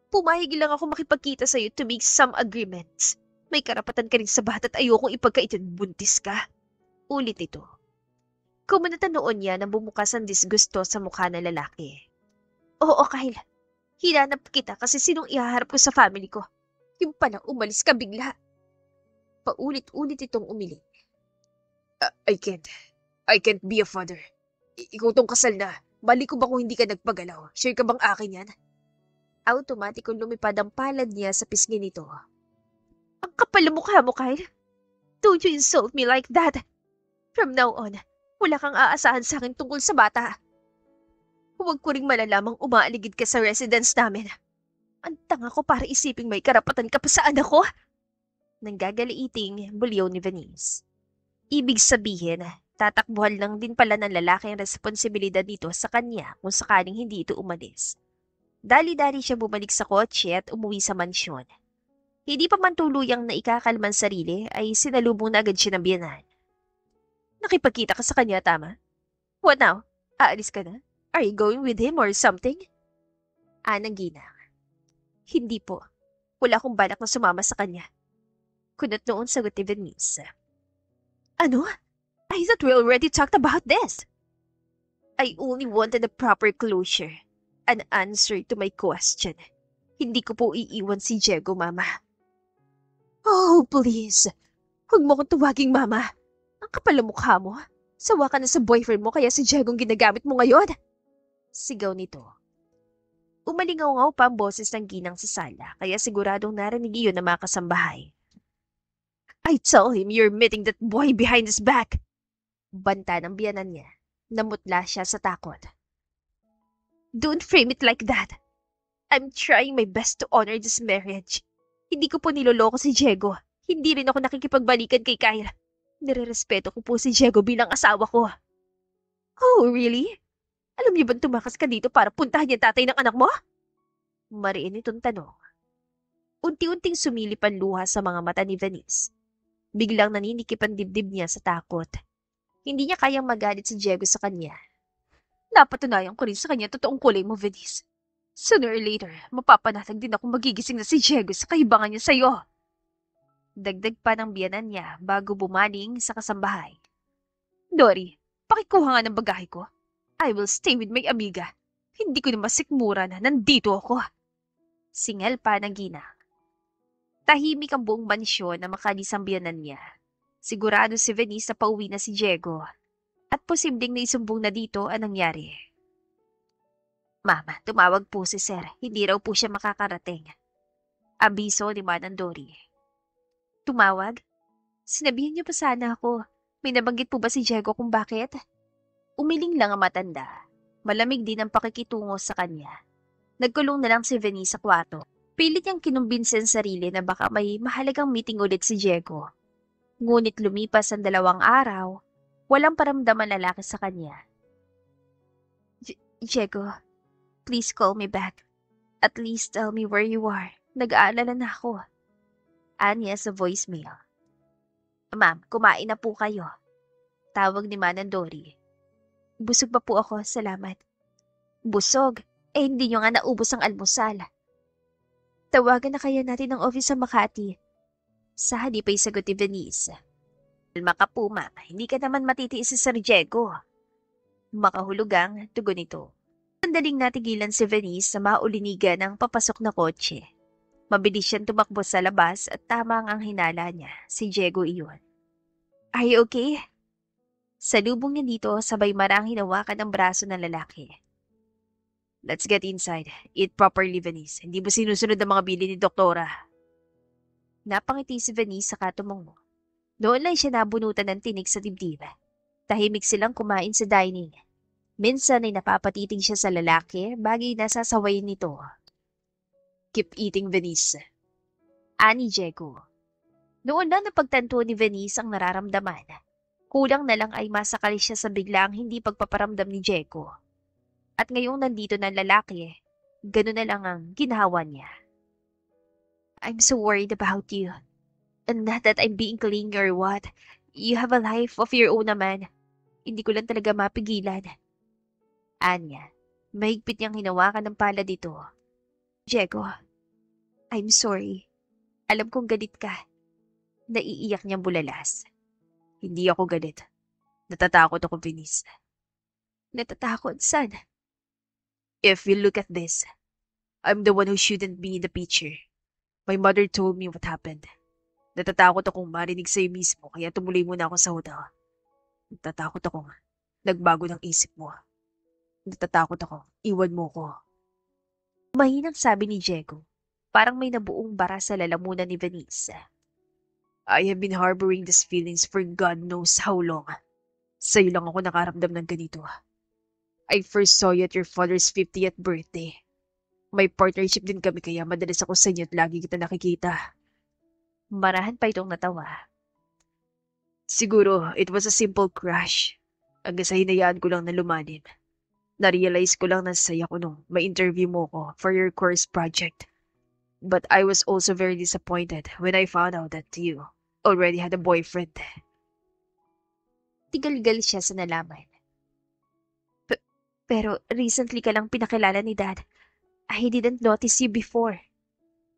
[SPEAKER 1] Pumayag lang ako makipagkita sa'yo to make some agreements. May karapatan ka rin sa bata at ayokong ipagkaitin buntis ka. Ulit ito. Kumunata noon niya nang bumukas ang disgusto sa mukha ng lalaki. Oo, Kyle. Hinanap kita kasi sinong ihaharap ko sa family ko. Yung pala umalis ka bigla. Paulit-ulit itong umiling.
[SPEAKER 2] I can't be a father. Ikaw tong kasal na. Mali ko ba kung hindi ka nagpagalaw? Sure ka bang akin yan?
[SPEAKER 1] Automatikong lumipad ang palad niya sa pisngi nito. Ang kapal ng mukha mo, Kyle. Don't you insult me like that. From now on, wala kang aasahan sa akin tungkol sa bata. Huwag ko ring malalamang umaaligid ka sa residence namin. Ang tanga ko para isiping may karapatan ka pa sa anak ko. Nanggagaliiting bulyaw ni Venice. Ibig sabihin, tatakbuhan lang din pala ng lalaki ang responsibilidad nito sa kanya kung sakaling hindi ito umalis. Dali-dali siya bumalik sa kotse at umuwi sa mansyon. Hindi pa man tuluyang naikakalman sarili ay sinalubong na agad siya ng biyenan. Nakipagkita ka sa kanya, tama? What now? Aalis ka na? Are you going with him or something? Anang ginang. Hindi po. Wala akong balak na sumama sa kanya. Kunot noon sagot ni Venice. Ano? I thought we already talked about this. I only wanted a proper closure. An answer to my question. Hindi ko po iiwan si Diego, Mama. Oh, please. Huwag mo kong tuwaging Mama. Ang kapal ng mukha mo. Sawa ka na sa boyfriend mo kaya si Diego ang ginagamit mo ngayon. Sigaw nito. Umalingaw-ngaw pa ang boses ng ginang sa sala kaya siguradong narinig iyon ng mga kasambahay. I tell him you're meeting that boy behind his back. Banta ng biyanan niya. Namutla siya sa takot. Don't frame it like that. I'm trying my best to honor this marriage. Hindi ko po niloloko si Diego. Hindi rin ako nakikipagbalikan kay Kyle. Nirerespeto ko po si Diego bilang asawa ko. Oh, really? Alam niyo bang tumakas ka dito para puntahan yung tatay ng anak mo? Mariin itong tanong. Unti-unting sumilip ang luha sa mga mata ni Venice. Biglang naninikip ang dibdib niya sa takot. Hindi niya kayang magalit si Diego sa kanya. Napatunayan ko rin sa kanya totoong kulay mo, Venice. Sooner or later, mapapanatag din ako magigising na si Diego sa kahibangan niya sa'yo. Dagdag pa ng biyanan niya bago bumaling sa kasambahay. Dory, pakikuha nga ng bagahe ko. I will stay with my amiga. Hindi ko na masikmura na nandito ako. Singal pa ng ginang. Tahimik ang buong mansyon na makalis ang biyanan niya. Sigurado si Venice na pauwi na si Diego. At posibleng naisumbong na dito ang nangyari. Mama, tumawag po si Sir. Hindi raw po siya makakarating. Abiso ni Manang Dory. Tumawag? Sinabihan niyo pa sana ako. May nabanggit po ba si Diego kung bakit? Umiling lang ang matanda. Malamig din ang pakikitungo sa kanya. Nagkulong na lang si Venice sa kwarto. Pilit niyang kinumbinsi ang sarili na baka may mahalagang meeting ulit si Diego. Ngunit lumipas ang 2 araw, walang paramdam ang lalaki sa kanya. Diego, please call me back. At least tell me where you are. Nag-aalala na ako. Anya sa voicemail. Ma'am, kumain na po kayo. Tawag ni Manang Dory. Busog pa po ako, salamat. Busog? Eh hindi nyo nga naubos ang almusal. Tawagan na kaya natin ang office sa Makati. Sa hali pa'y sagot ni Venice. Alma ka po, ma'am. Hindi ka naman matitiis si Sir Diego. Makahulugang tugon nito. Sandaling natigilan si Venice sa maulinigan ng papasok na kotse. Mabilis siyang tumakbo sa labas at tama ang hinala niya. Si Diego iyon. Are you okay? Salubong niya dito sabay marang hinawakan ang braso ng lalaki. Let's get inside. Eat properly, Venice. Hindi mo sinusunod ang mga bili ni Doktora. Napangiti si Venice sa katumongo. Doon lang siya nabunutan ng tinig sa dibdib. Tahimik silang kumain sa dining. Minsan ay napapatiting siya sa lalaki bagay na sasawayin nito. Keep eating, Venice. Ani Diego. Noon na napagtanto ni Venice ang nararamdaman. Kulang na lang ay masakali siya sa biglang hindi pagpaparamdam ni Diego. At ngayong nandito na lalaki, gano'n na lang ang ginawa niya. I'm so worried about you. And not that I'm being clingy or what. You have a life of your own naman. Hindi ko lang talaga mapigilan. Anya, mahigpit niyang hinawakan ng palad dito. Diego, I'm sorry. Alam kong galit ka. Naiiyak niyang bulalas. Hindi ako galit. Natatakot ako, Venice. Natatakot? Saan? If you look at this, I'm the one who shouldn't be in the picture. My mother told me what happened. Natatakot akong marinig sa'yo mismo kaya tumuloy muna ako sa hotel. Natatakot akong nagbago ng isip mo. Natatakot akong iwan mo ko. Mahinang sabi ni Diego. Parang may nabuong bara sa lalamunan ni Venice. I have been harboring these feelings for God knows how long. Sa'yo lang ako nakaramdam ng ganito. I first saw you at your father's 50th birthday. May partnership din kami kaya madalas ako sa inyo at lagi kita nakikita. Marahan pa itong natawa.
[SPEAKER 2] Siguro, it was a simple crush. Hanggang sa hinayaan ko lang na lumalim. Na-realize ko lang na saya ko nung ma-interview mo ko for your course project. But I was also very disappointed when I found out that you already had a boyfriend.
[SPEAKER 1] Tigal-gal siya sa nalaman. Pero recently ka lang pinakilala ni Dad. I didn't notice you before.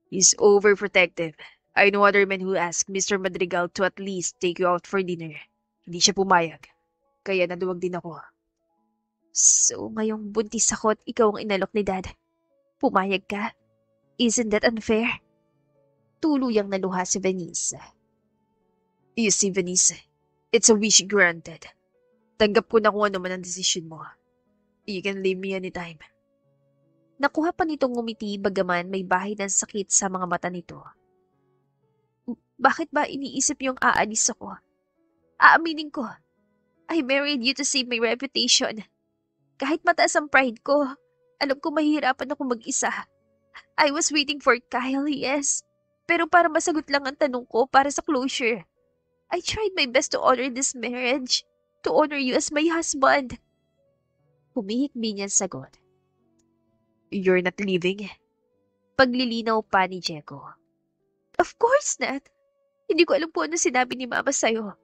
[SPEAKER 2] He's overprotective. I know other men who ask Mr. Madrigal to at least take you out for dinner. Hindi siya pumayag. Kaya naduwag din ako.
[SPEAKER 1] So, ngayong buntis ako at ikaw ang inalok ni Dad. Pumayag ka? Isn't that unfair? Tuluyang naluha si Venice.
[SPEAKER 2] You see, Venice, it's a wish granted. Tanggap ko na kung ano man ang desisyon mo. You can leave me anytime.
[SPEAKER 1] Nakuha pa nitong ngumiti bagaman may bahid ng sakit sa mga mata nito. Bakit ba iniisip niyong aalis ako? Aaminin ko. I married you to save my reputation. Kahit mataas ang pride ko, alam ko mahihirapan ako mag-isa. I was waiting for Kyle, yes. Pero para masagot lang ang tanong ko para sa closure. I tried my best to honor this marriage. To honor you as my husband. Humihikbi niya sagot.
[SPEAKER 2] You're not leaving?
[SPEAKER 1] Paglilinaw pa ni Diego. Of course not. Hindi ko alam po ano sinabi ni Mama sa'yo.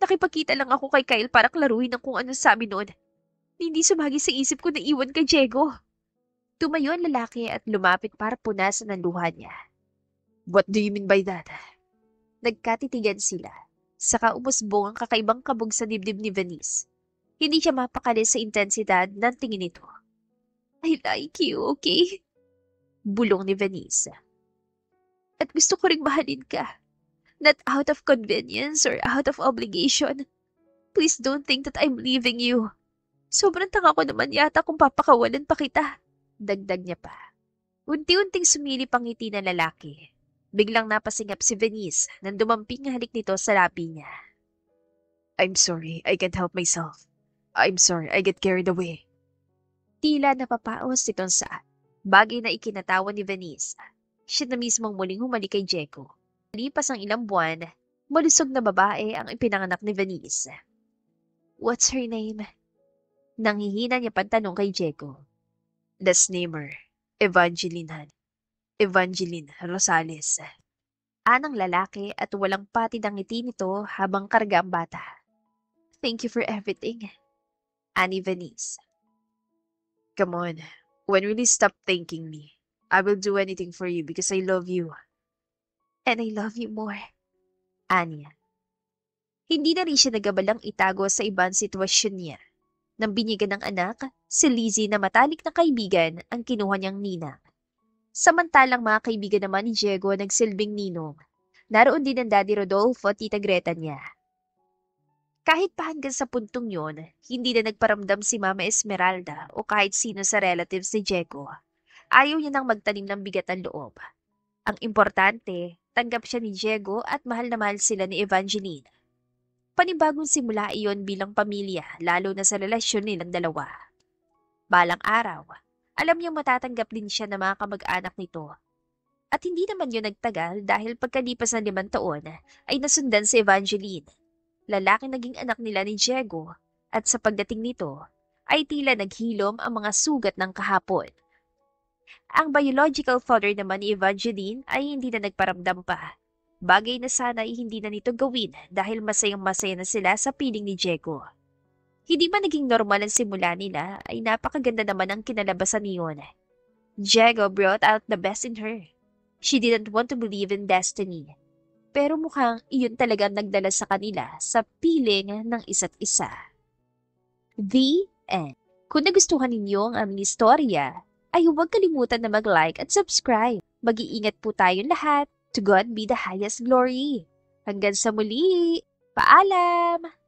[SPEAKER 1] Nakipagkita lang ako kay Kyle para klaruhin ang kung ano sabi noon. Hindi sumagi sa isip ko na iwan kay Diego. Tumayo ang lalaki at lumapit para punasan ang luha niya.
[SPEAKER 2] What do you mean by that?
[SPEAKER 1] Nagkatitigan sila. Saka umusbong ang kakaibang kabog sa dibdib ni Venice. Hindi siya mapakali sa intensidad ng tingin nito. I like you, okay? Bulong ni Venice. At gusto ko ring mahalin ka. Not out of convenience or out of obligation. Please don't think that I'm leaving you. Sobrang tanga ko naman yata kung papakawalan pa kita. Dagdag niya pa. Unti-unting sumilip ang ngiti ng lalaki. Biglang napasingap si Venice nang dumamping ang halik nito sa labi niya.
[SPEAKER 2] I'm sorry, I can't help myself. I'm sorry, I get carried away.
[SPEAKER 1] Tila napapaos itong sa bagay na ikinatawa ni Venice. Siya na mismong muling humalik kay Diego. Lipas ang ilang buwan, malusog na babae ang ipinanganak ni Venice. What's her name? Nanghihina niya pantanong kay Diego.
[SPEAKER 2] Let's name her Evangeline. Evangeline Rosales.
[SPEAKER 1] Anang lalaki at walang patid ang ngiti nito habang karga ang bata. Thank you for everything. Ani Venice.
[SPEAKER 2] Come on, when will you stop thanking me? I will do anything for you because I love you.
[SPEAKER 1] And I love you more. Anya. Hindi na rin siya nagabalang itago sa ibang sitwasyon niya. Nang binyagan ng anak, si Lizzie na matalik na kaibigan ang kinuha niyang ninang. Samantalang mga kaibigan naman ni Diego nagsilbing ninong. Naroon din ang Daddy Rodolfo at Tita Greta niya. Kahit pa hanggang sa puntong yon, hindi na nagparamdam si Mama Esmeralda o kahit sino sa relatives ni Diego. Ayaw niya nang magtanim ng bigat ang loob. Ang importante, tanggap siya ni Diego at mahal na mahal sila ni Evangeline. Panibagong simula iyon bilang pamilya, lalo na sa relasyon nilang dalawa. Balang araw, alam niyang matatanggap din siya ng mga kamag-anak nito. At hindi naman yun nagtagal dahil pagkalipas ng 5 taon ay nasundan si Evangeline. Lalaki naging anak nila ni Diego at sa pagdating nito ay tila naghilom ang mga sugat ng kahapon. Ang biological father naman ni Evangeline ay hindi na nagparamdam pa. Bagay na sana ay hindi na nito gawin dahil masayang-masaya na sila sa piling ni Diego. Hindi man naging normal ang simula nila ay napakaganda naman ang kinalabasan niyon. Diego brought out the best in her. She didn't want to believe in destiny. Pero mukhang iyon talaga nagdala sa kanila sa piling ng isa't isa. The end. Kung nagustuhan ninyo ang aming istorya, ay huwag kalimutan na mag-like at subscribe. Mag-iingat po tayong lahat. To God be the highest glory. Hanggang sa muli. Paalam!